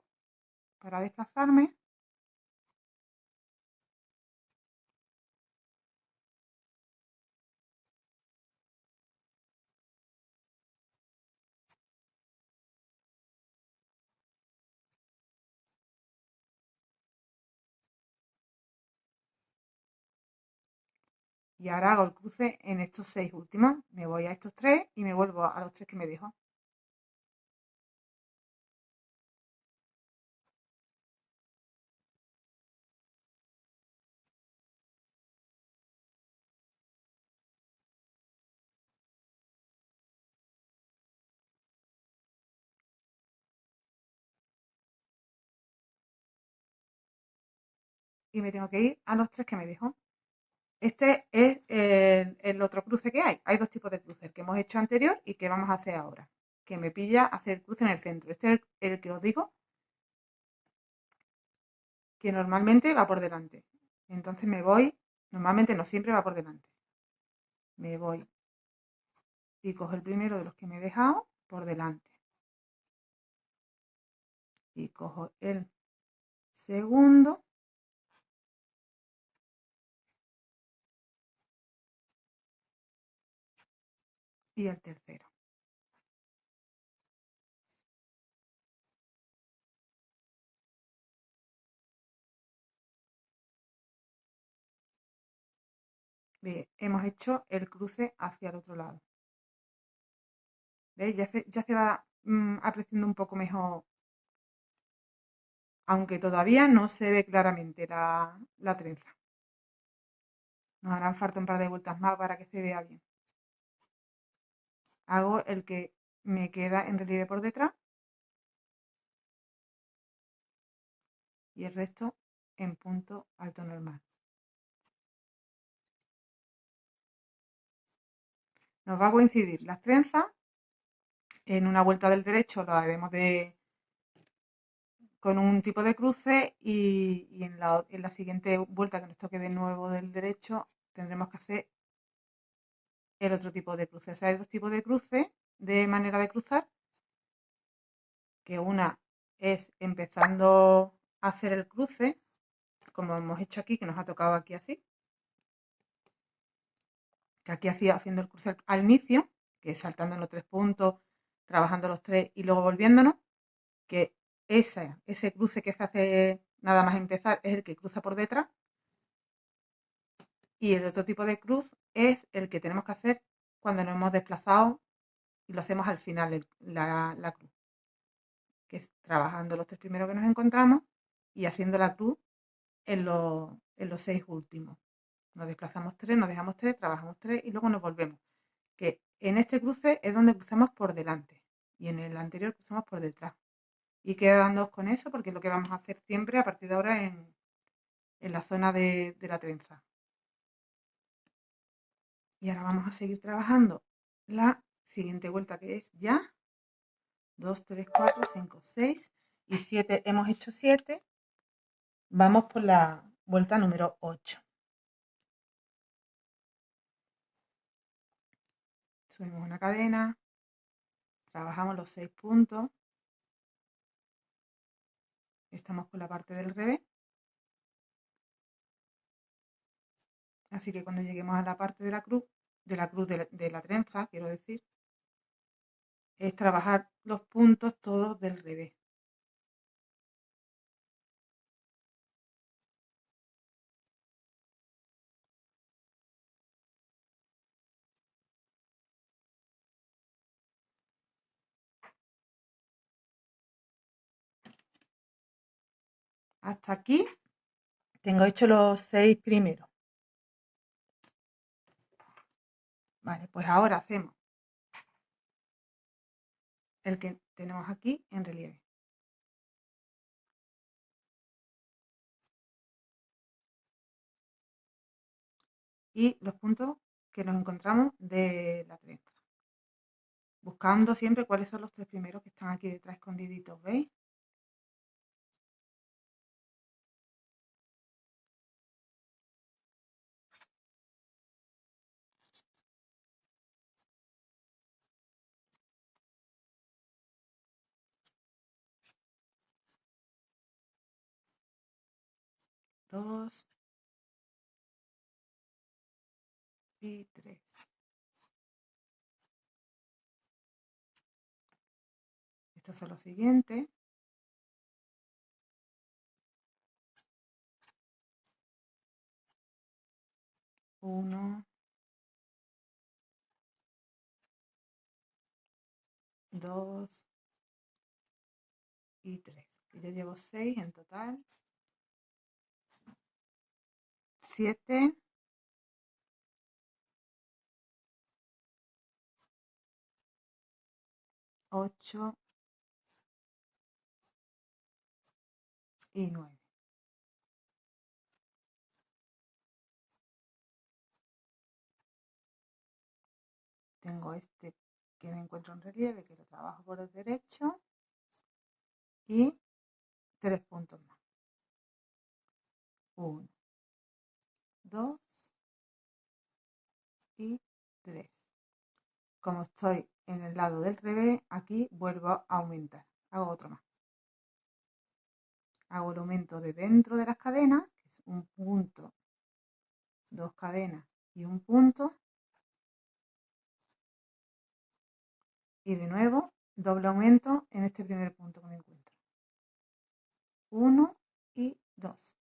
para desplazarme. Y ahora hago el cruce en estos 6 últimos. Me voy a estos 3 y me vuelvo a los 3 que me dejo. Y me tengo que ir a los 3 que me dejo. Este es el otro cruce que hay. Hay 2 tipos de cruces, que hemos hecho anterior y que vamos a hacer ahora. Que me pilla hacer el cruce en el centro. Este es el que os digo que normalmente va por delante. Entonces me voy, normalmente no siempre va por delante. Me voy y cojo el primero de los que me he dejado por delante. Y cojo el segundo. Y el tercero. Bien, hemos hecho el cruce hacia el otro lado. ¿Veis? Ya se va apreciando un poco mejor, aunque todavía no se ve claramente la trenza. Nos harán falta un par de vueltas más para que se vea bien. Hago el que me queda en relieve por detrás y el resto en punto alto normal. Nos va a coincidir las trenzas. En una vuelta del derecho lo haremos con un tipo de cruce y en la siguiente vuelta que nos toque de nuevo del derecho tendremos que hacer el otro tipo de cruce. O sea, hay dos tipos de cruce, de manera de cruzar, que una es empezando a hacer el cruce, como hemos hecho aquí, que nos ha tocado aquí así, que aquí hacía haciendo el cruce al inicio, que es saltando en los 3 puntos, trabajando los 3 y luego volviéndonos, que ese cruce que se hace nada más empezar es el que cruza por detrás, y el otro tipo de cruz es el que tenemos que hacer cuando nos hemos desplazado y lo hacemos al final, la cruz, que es trabajando los 3 primeros que nos encontramos y haciendo la cruz en los 6 últimos. Nos desplazamos 3, nos dejamos 3, trabajamos 3 y luego nos volvemos. Que en este cruce es donde cruzamos por delante y en el anterior cruzamos por detrás. Y quedándonos con eso porque es lo que vamos a hacer siempre a partir de ahora en la zona de la trenza. Y ahora vamos a seguir trabajando la siguiente vuelta, que es ya 2, 3, 4, 5, 6 y 7. Hemos hecho 7. Vamos por la vuelta número 8. Subimos una cadena, trabajamos los 6 puntos, estamos por la parte del revés. Así que cuando lleguemos a la parte de la cruz de la trenza, quiero decir, es trabajar los puntos todos del revés. Hasta aquí tengo hecho los 6 primeros. Vale, pues ahora hacemos el que tenemos aquí en relieve. Y los puntos que nos encontramos de la trenza. Buscando siempre cuáles son los 3 primeros que están aquí detrás escondiditos, ¿veis? Dos y 3. Estos son los siguientes. 1, 2 y 3. Yo llevo 6 en total. 7, 8 y 9. Tengo este que me encuentro en relieve, que lo trabajo por el derecho, y 3 puntos más. 1, 2 y 3. Como estoy en el lado del revés, aquí vuelvo a aumentar. Hago otro más. Hago el aumento de dentro de las cadenas, que es un punto, 2 cadenas y un punto. Y de nuevo, doble aumento en este primer punto que me encuentro. 1 y 2.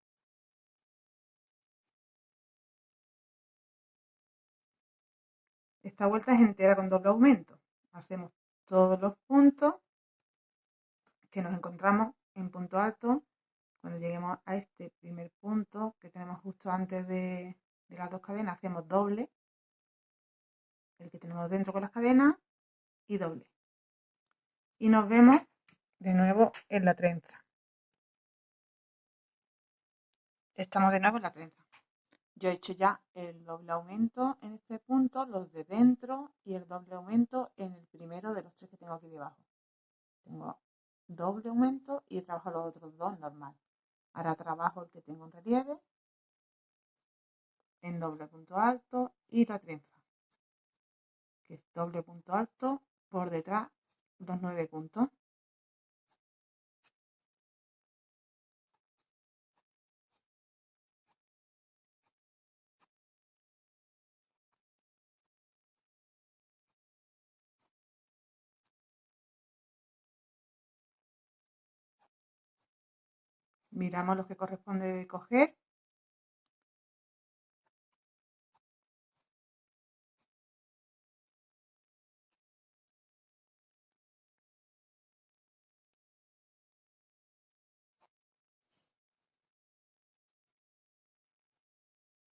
Esta vuelta es entera con doble aumento. Hacemos todos los puntos que nos encontramos en punto alto. Cuando lleguemos a este primer punto que tenemos justo antes de de las dos cadenas hacemos doble, el que tenemos dentro con las cadenas, y doble. Y nos vemos de nuevo en la trenza. Estamos de nuevo en la trenza. Yo he hecho ya el doble aumento en este punto, los de dentro y el doble aumento en el primero de los tres que tengo aquí debajo. Tengo doble aumento y trabajo los otros dos normal. Ahora trabajo el que tengo en relieve, en doble punto alto y la trenza, que es doble punto alto por detrás los 9 puntos. Miramos los que corresponde coger.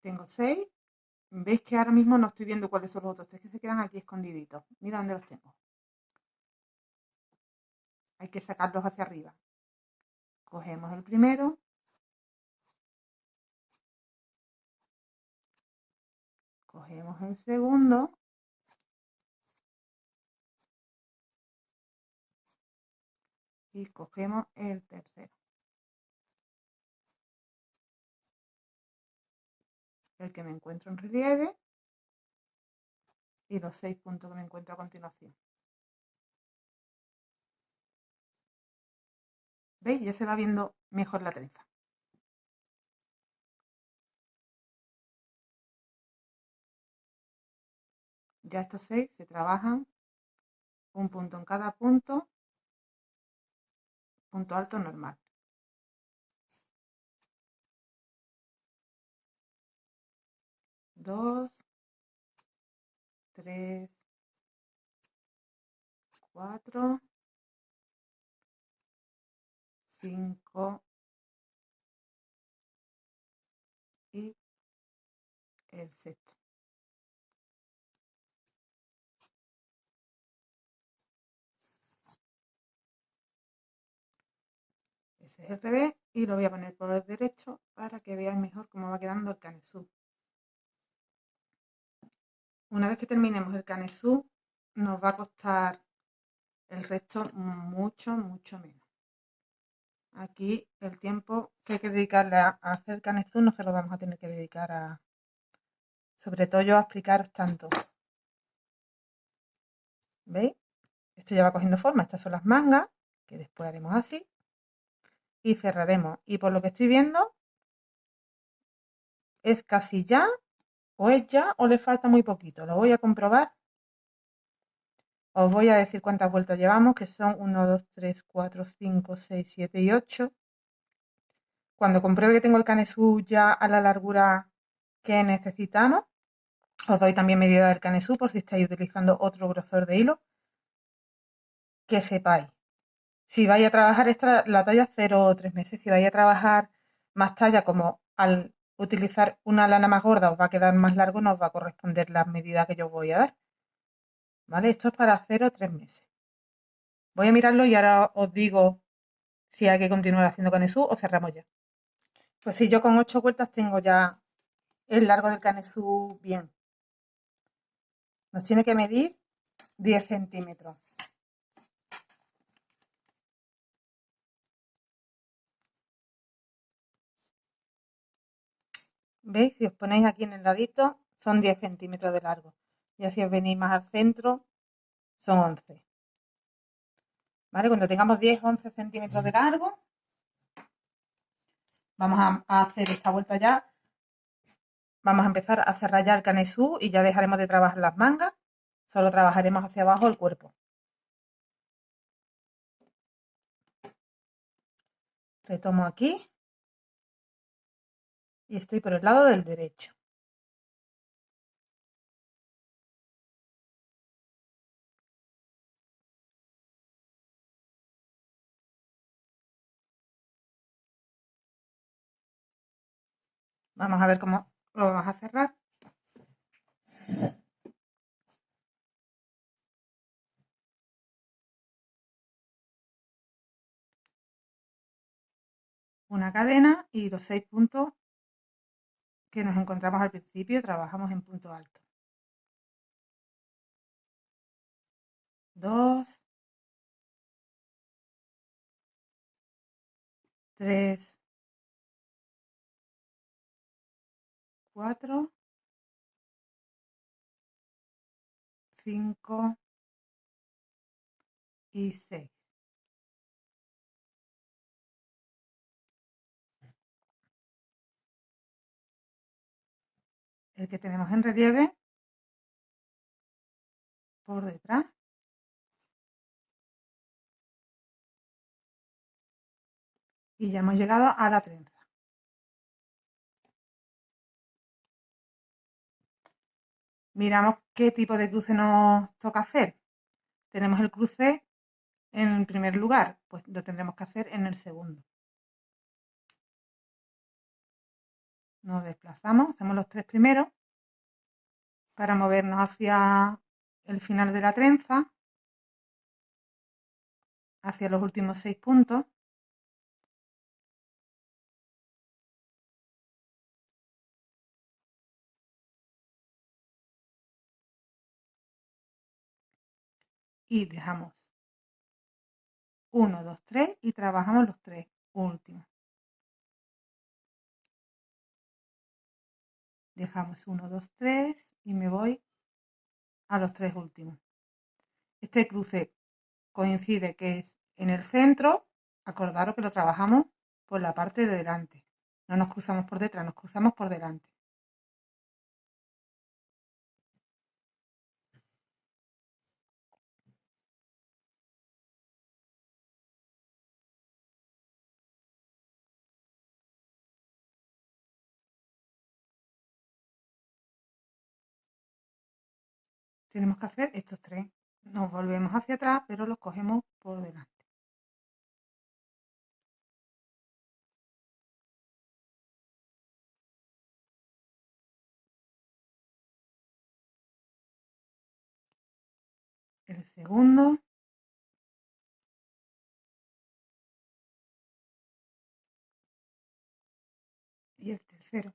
Tengo 6. ¿Veis que ahora mismo no estoy viendo cuáles son los otros 3 que se quedan aquí escondiditos? Mira dónde los tengo. Hay que sacarlos hacia arriba. Cogemos el primero, cogemos el segundo y cogemos el tercero. El que me encuentro en relieve y los 6 puntos que me encuentro a continuación. ¿Veis? Ya se va viendo mejor la trenza. Ya estos 6 se trabajan un punto en cada punto, punto alto normal. 2, 3, 4, 5 y el sexto. Ese es el revés y lo voy a poner por el derecho para que veáis mejor cómo va quedando el canesú. Una vez que terminemos el canesú, nos va a costar el resto mucho menos. Aquí el tiempo que hay que dedicarle a hacer el canesú no se lo vamos a tener que dedicar a, sobre todo yo, a explicaros tanto. ¿Veis? Esto ya va cogiendo forma. Estas son las mangas, que después haremos así. Y cerraremos. Y por lo que estoy viendo, es casi ya, o es ya, o le falta muy poquito. Lo voy a comprobar. Os voy a decir cuántas vueltas llevamos, que son 1, 2, 3, 4, 5, 6, 7 y 8. Cuando compruebe que tengo el canesú ya a la largura que necesitamos, os doy también medida del canesú por si estáis utilizando otro grosor de hilo. Que sepáis, si vais a trabajar la talla 0 o 3 meses, si vais a trabajar más talla, como al utilizar una lana más gorda os va a quedar más largo, no os va a corresponder la medida que yo os voy a dar. ¿Vale? Esto es para 0 o 3 meses. Voy a mirarlo y ahora os digo si hay que continuar haciendo canesú o cerramos ya. Pues sí, yo con 8 vueltas tengo ya el largo del canesú bien. Nos tiene que medir 10 centímetros. ¿Veis? Si os ponéis aquí en el ladito, son 10 centímetros de largo. Y si os venís más al centro, son 11. ¿Vale? Cuando tengamos 10 o 11 centímetros de largo, vamos a hacer esta vuelta ya. Vamos a empezar a cerrar ya el canesú y ya dejaremos de trabajar las mangas. Solo trabajaremos hacia abajo el cuerpo. Retomo aquí. Y estoy por el lado del derecho. Vamos a ver cómo lo vamos a cerrar. Una cadena y los 6 puntos que nos encontramos al principio trabajamos en punto alto. 2, 3, 4, 5 y 6. El que tenemos en relieve por detrás. Y ya hemos llegado a la trenza. Miramos qué tipo de cruce nos toca hacer. Tenemos el cruce en el primer lugar, pues lo tendremos que hacer en el segundo. Nos desplazamos, hacemos los 3 primeros para movernos hacia el final de la trenza, hacia los últimos 6 puntos. Y dejamos 1, 2, 3 y trabajamos los 3 últimos. Dejamos 1, 2, 3 y me voy a los 3 últimos. Este cruce coincide que es en el centro. Acordaros que lo trabajamos por la parte de delante. No nos cruzamos por detrás, nos cruzamos por delante. Tenemos que hacer estos 3. Nos volvemos hacia atrás, pero los cogemos por delante. El segundo. Y el tercero.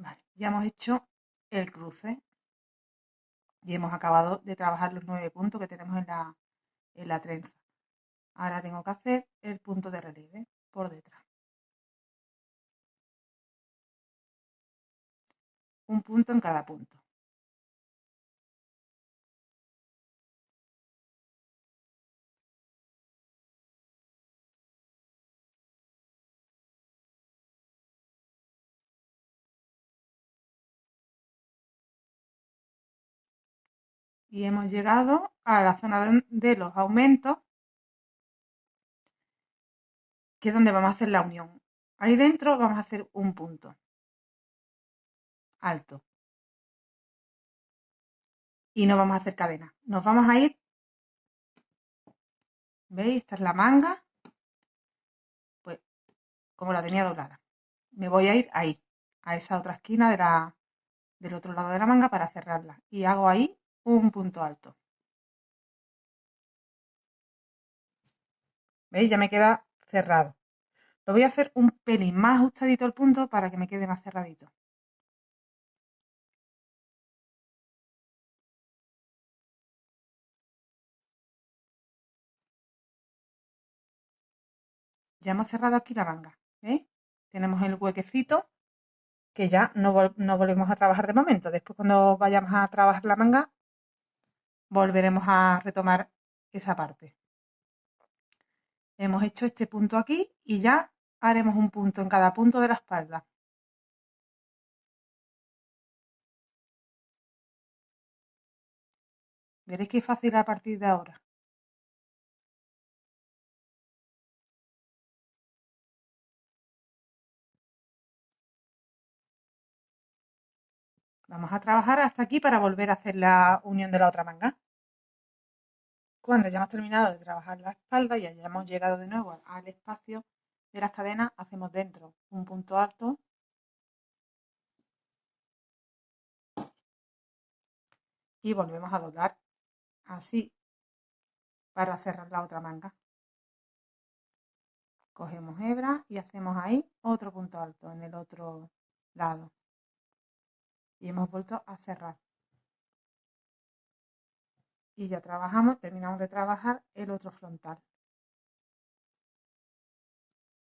Vale, ya hemos hecho el cruce y hemos acabado de trabajar los 9 puntos que tenemos en la trenza. Ahora tengo que hacer el punto de relieve por detrás. Un punto en cada punto. Y hemos llegado a la zona de los aumentos, que es donde vamos a hacer la unión. Ahí dentro vamos a hacer un punto alto. Y no vamos a hacer cadena. Nos vamos a ir, ¿veis? Esta es la manga, pues como la tenía doblada. Me voy a ir ahí, a esa otra esquina del otro lado de la manga para cerrarla. Y hago ahí un punto alto. ¿Veis? Ya me queda cerrado. Lo voy a hacer un pelín más ajustadito el punto para que me quede más cerradito. Ya hemos cerrado aquí la manga. ¿Veis? Tenemos el huequecito que ya no volvemos a trabajar de momento. Después cuando vayamos a trabajar la manga, volveremos a retomar esa parte. Hemos hecho este punto aquí y ya haremos un punto en cada punto de la espalda. Veréis que es fácil a partir de ahora. Vamos a trabajar hasta aquí para volver a hacer la unión de la otra manga. Cuando hayamos terminado de trabajar la espalda y hayamos llegado de nuevo al espacio de las cadenas, hacemos dentro un punto alto y volvemos a doblar así para cerrar la otra manga. Cogemos hebra y hacemos ahí otro punto alto en el otro lado y hemos vuelto a cerrar. Y ya terminamos de trabajar el otro frontal.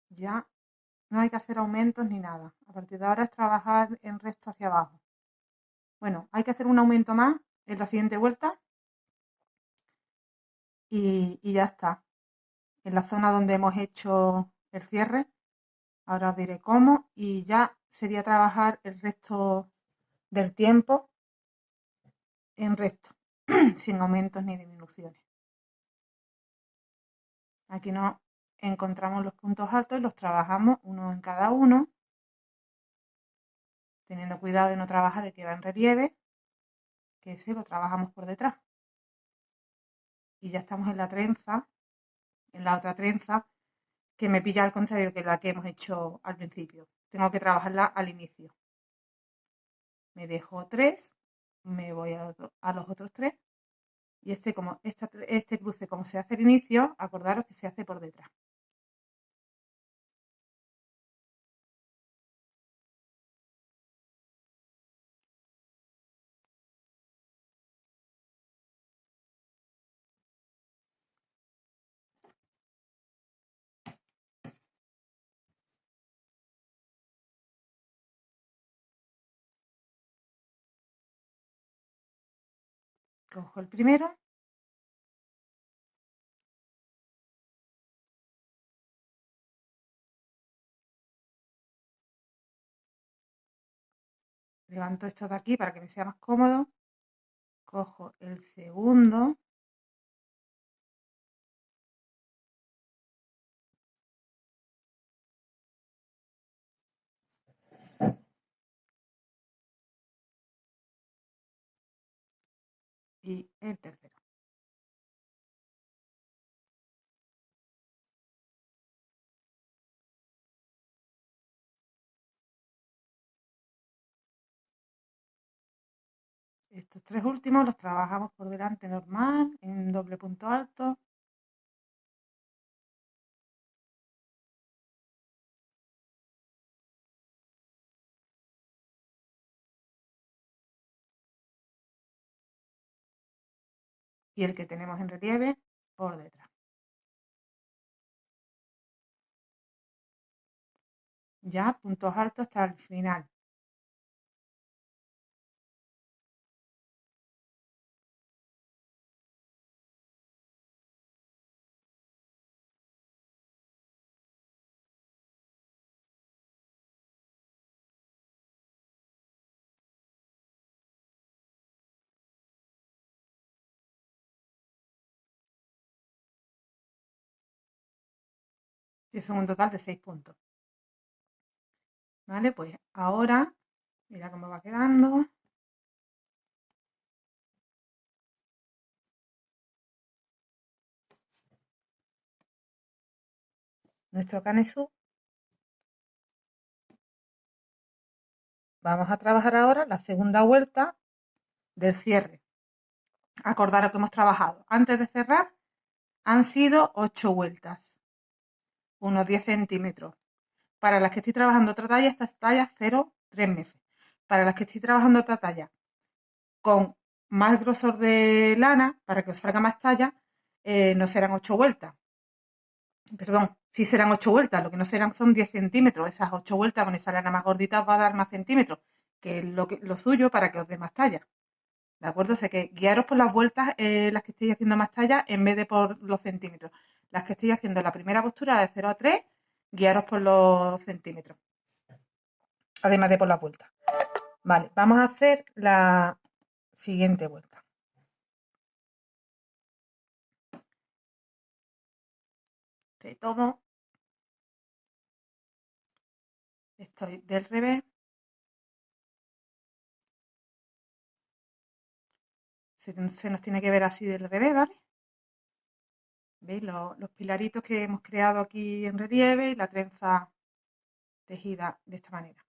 Ya no hay que hacer aumentos ni nada. A partir de ahora es trabajar en recto hacia abajo. Bueno, hay que hacer un aumento más en la siguiente vuelta y ya está. En la zona donde hemos hecho el cierre, ahora os diré cómo y ya sería trabajar el resto del tiempo en recto, sin aumentos ni disminuciones. Aquí nos encontramos los puntos altos y los trabajamos uno en cada uno, teniendo cuidado de no trabajar el que va en relieve, que ese lo trabajamos por detrás. Y ya estamos en la trenza, en la otra trenza, que me pilla al contrario que la que hemos hecho al principio. Tengo que trabajarla al inicio. Me dejo 3, me voy a los otros 3 y este cruce como se hace al inicio, acordaros que se hace por detrás. Cojo el primero, levanto esto de aquí para que me sea más cómodo, cojo el segundo, y el tercero. Estos 3 últimos los trabajamos por delante normal, en doble punto alto. Y el que tenemos en relieve por detrás. Ya puntos altos hasta el final. Y son un total de 6 puntos. ¿Vale? Pues ahora, mira cómo va quedando. Nuestro canesú. Vamos a trabajar ahora la segunda vuelta del cierre. Acordaros que hemos trabajado antes de cerrar, han sido 8 vueltas, unos 10 centímetros. Para las que estoy trabajando otra talla, esta es talla 0, 3 meses. Para las que estoy trabajando otra talla con más grosor de lana, para que os salga más talla, no serán 8 vueltas. Perdón, sí serán 8 vueltas, lo que no serán son 10 centímetros. Esas 8 vueltas con esa lana más gordita os va a dar más centímetros, que es lo suyo para que os dé más talla. ¿De acuerdo? O sea que guiaros por las vueltas, las que estéis haciendo más talla, en vez de por los centímetros. Las que estéis haciendo la primera postura de 0 a 3, guiaros por los centímetros. Además de por la vuelta. Vale, vamos a hacer la siguiente vuelta. Retomo. Estoy del revés. se nos tiene que ver así del revés, ¿vale? ¿Veis? Los pilaritos que hemos creado aquí en relieve y la trenza tejida de esta manera.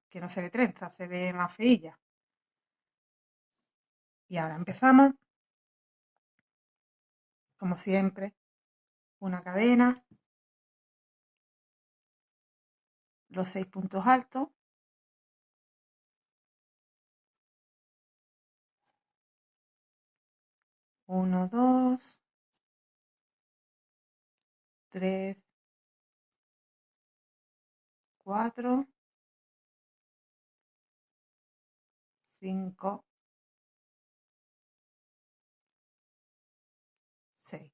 Que no se ve trenza, se ve más feilla. Y ahora empezamos, como siempre, una cadena, los 6 puntos altos, 1, 2, 3, 4, 5, 6.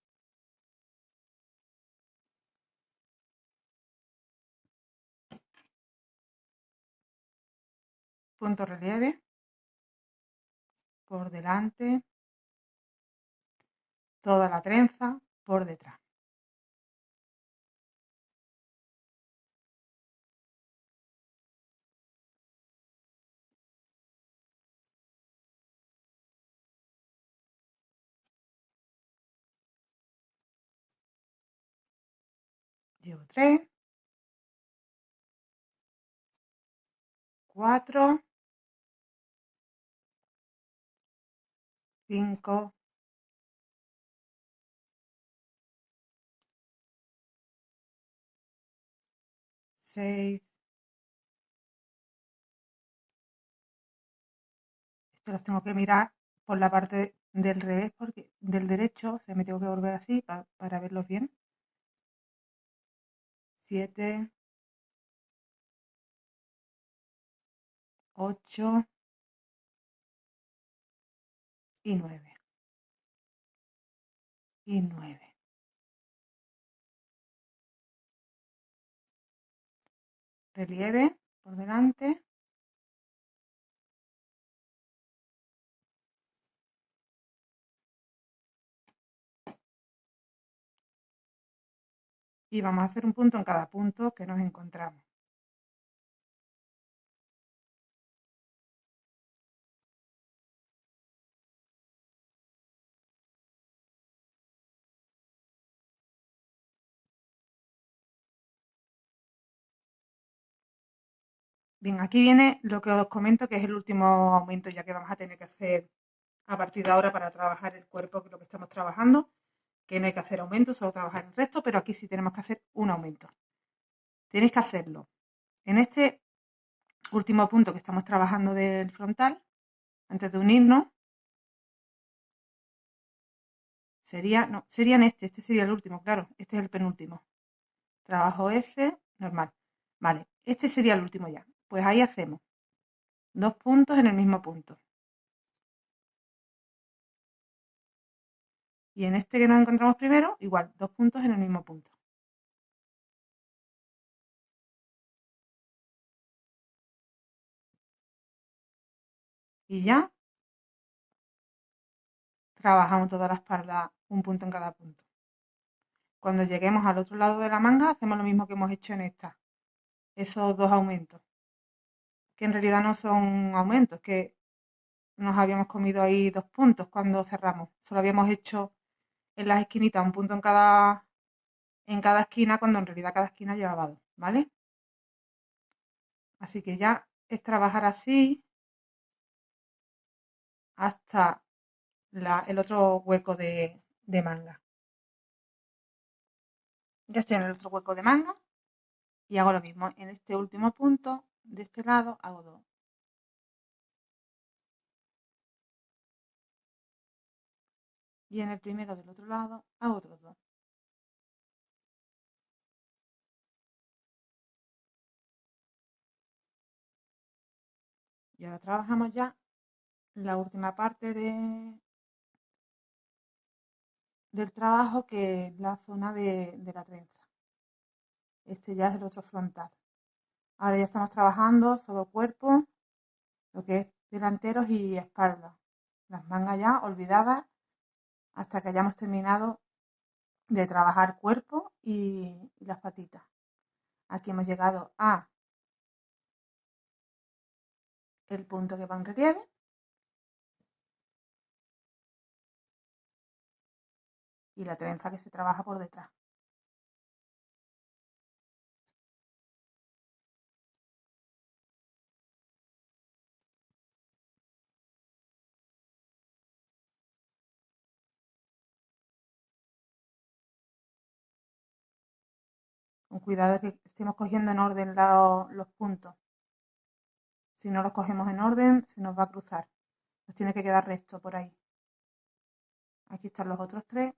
Punto relieve por delante, toda la trenza por detrás. Llevo 3, 4, 5, 6. Estos los tengo que mirar por la parte del revés, porque del derecho, o sea, me tengo que volver así para verlos bien. 7, 8 y 9. Y 9. Relieve por delante. Y vamos a hacer un punto en cada punto que nos encontramos. Bien, aquí viene lo que os comento, que es el último aumento ya que vamos a tener que hacer a partir de ahora para trabajar el cuerpo, que es lo que estamos trabajando, que no hay que hacer aumento, solo trabajar el resto, pero aquí sí tenemos que hacer un aumento. Tenéis que hacerlo en este último punto que estamos trabajando del frontal, antes de unirnos, sería en este sería el último, claro, este es el penúltimo. Trabajo ese, normal. Vale, este sería el último ya. Pues ahí hacemos 2 puntos en el mismo punto. Y en este que nos encontramos primero, igual, 2 puntos en el mismo punto. Y ya trabajamos toda la espalda un punto en cada punto. Cuando lleguemos al otro lado de la manga, hacemos lo mismo que hemos hecho en esta. Esos 2 aumentos. Que en realidad no son aumentos, que nos habíamos comido ahí 2 puntos cuando cerramos. Solo habíamos hecho en las esquinitas un punto en cada esquina, cuando en realidad cada esquina llevaba 2, ¿vale? Así que ya es trabajar así hasta el otro hueco de manga. Ya estoy en el otro hueco de manga y hago lo mismo. En este último punto, de este lado, hago 2. Y en el primero del otro lado, hago otros 2. Y ahora trabajamos ya la última parte del trabajo, que es la zona de la trenza. Este ya es el otro frontal. Ahora ya estamos trabajando solo cuerpo, lo que es delanteros y espalda. Las mangas ya olvidadas hasta que hayamos terminado de trabajar cuerpo y las patitas. Aquí hemos llegado a el punto que va en relieve. y la trenza que se trabaja por detrás. Con cuidado que estemos cogiendo en orden los puntos. Si no los cogemos en orden, se nos va a cruzar. Nos tiene que quedar recto por ahí. Aquí están los otros tres.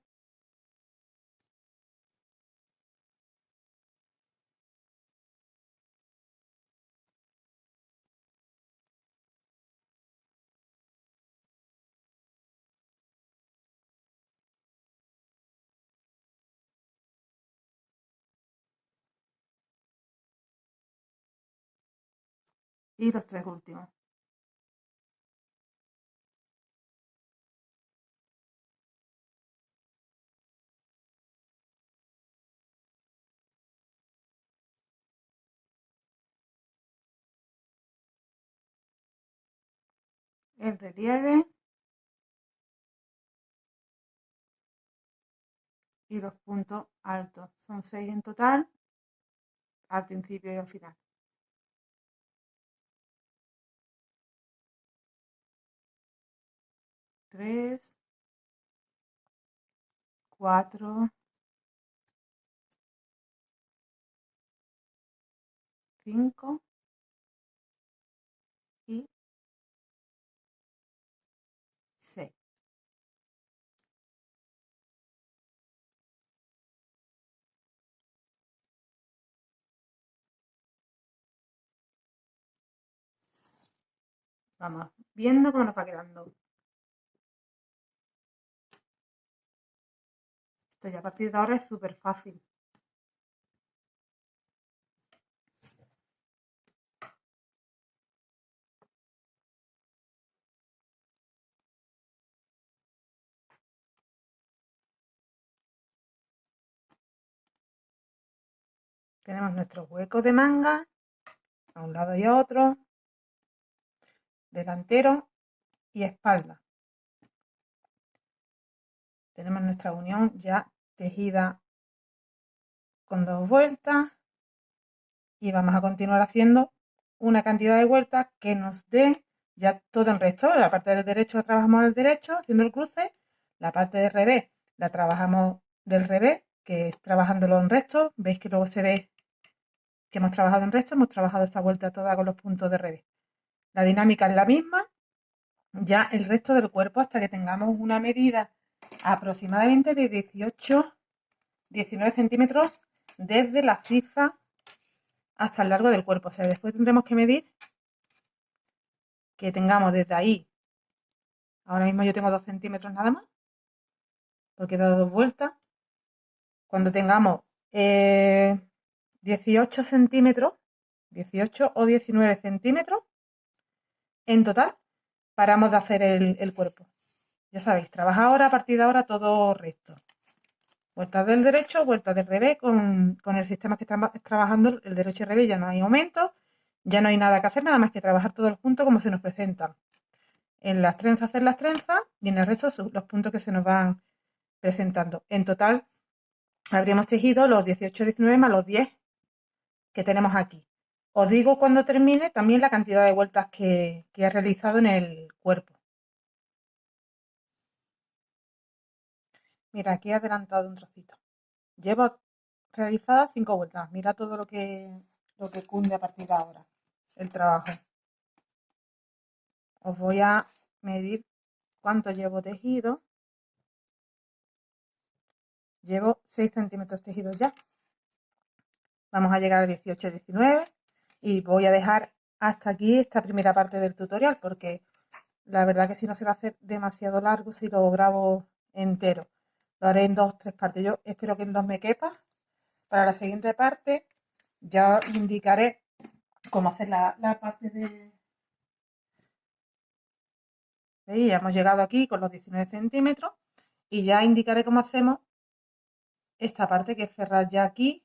Y los tres últimos. El relieve y los puntos altos. Son 6 en total, al principio y al final. 3, 4, 5 y 6. Vamos viendo cómo nos va quedando. Esto ya a partir de ahora es súper fácil. Tenemos nuestros huecos de manga, a un lado y a otro, delantero y espalda. Tenemos nuestra unión ya tejida con 2 vueltas y vamos a continuar haciendo una cantidad de vueltas que nos dé ya todo en recto. La parte del derecho la trabajamos al derecho haciendo el cruce, la parte del revés la trabajamos del revés, que es trabajándolo en recto. Veis que luego se ve que hemos trabajado en recto, hemos trabajado esta vuelta toda con los puntos de revés. La dinámica es la misma, ya el resto del cuerpo hasta que tengamos una medida aproximadamente de 18-19 centímetros desde la sisa hasta el largo del cuerpo. O sea, después tendremos que medir que tengamos desde ahí, ahora mismo yo tengo 2 centímetros nada más, porque he dado 2 vueltas. Cuando tengamos 18 centímetros, 18 o 19 centímetros, en total, paramos de hacer el cuerpo. Ya sabéis, trabaja ahora, a partir de ahora, todo recto. Vueltas del derecho, vueltas del revés, con el sistema que estamos trabajando, el derecho y el revés, ya no hay aumento, ya no hay nada que hacer, nada más que trabajar todo el punto como se nos presentan. En las trenzas hacer las trenzas y en el resto los puntos que se nos van presentando. En total, habríamos tejido los 18-19 más los 10 que tenemos aquí. Os digo cuando termine también la cantidad de vueltas que he realizado en el cuerpo. Mira, aquí he adelantado un trocito. Llevo realizadas 5 vueltas. Mira todo lo que cunde a partir de ahora. El trabajo. Os voy a medir cuánto llevo tejido. Llevo 6 centímetros tejidos ya. Vamos a llegar a 18-19 y voy a dejar hasta aquí esta primera parte del tutorial porque la verdad que si no se va a hacer demasiado largo si lo grabo entero. Lo haré en 2-3 partes. Yo espero que en 2 me quepa. Para la siguiente parte ya os indicaré cómo hacer la parte de... ¿Veis? Ya hemos llegado aquí con los 19 centímetros y ya indicaré cómo hacemos esta parte que es cerrar ya aquí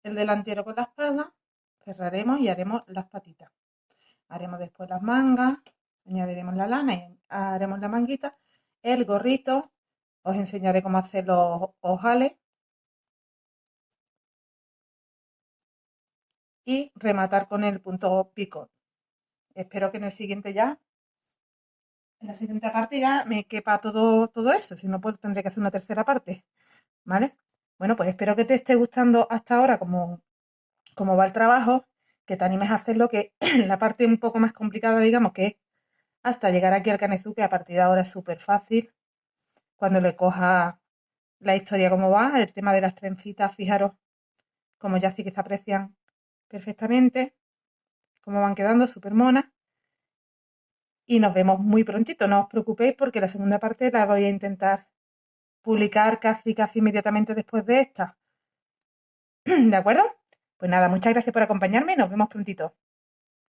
el delantero con la espalda, cerraremos y haremos las patitas. Haremos después las mangas, añadiremos la lana y haremos la manguita, el gorrito Os enseñaré cómo hacer los ojales y rematar con el punto picot. Espero que en el siguiente ya, en la siguiente parte ya me quepa todo eso, si no pues tendré que hacer una tercera parte, ¿vale? Bueno, pues espero que te esté gustando hasta ahora cómo va el trabajo, que te animes a hacerlo, que la parte un poco más complicada, digamos, que es hasta llegar aquí al Canezú, que a partir de ahora es súper fácil. Cuando le coja la historia cómo va, el tema de las trencitas, fijaros como ya sí que se aprecian perfectamente, cómo van quedando, súper monas. Y nos vemos muy prontito, no os preocupéis porque la segunda parte la voy a intentar publicar casi inmediatamente después de esta. ¿De acuerdo? Pues nada, muchas gracias por acompañarme y nos vemos prontito.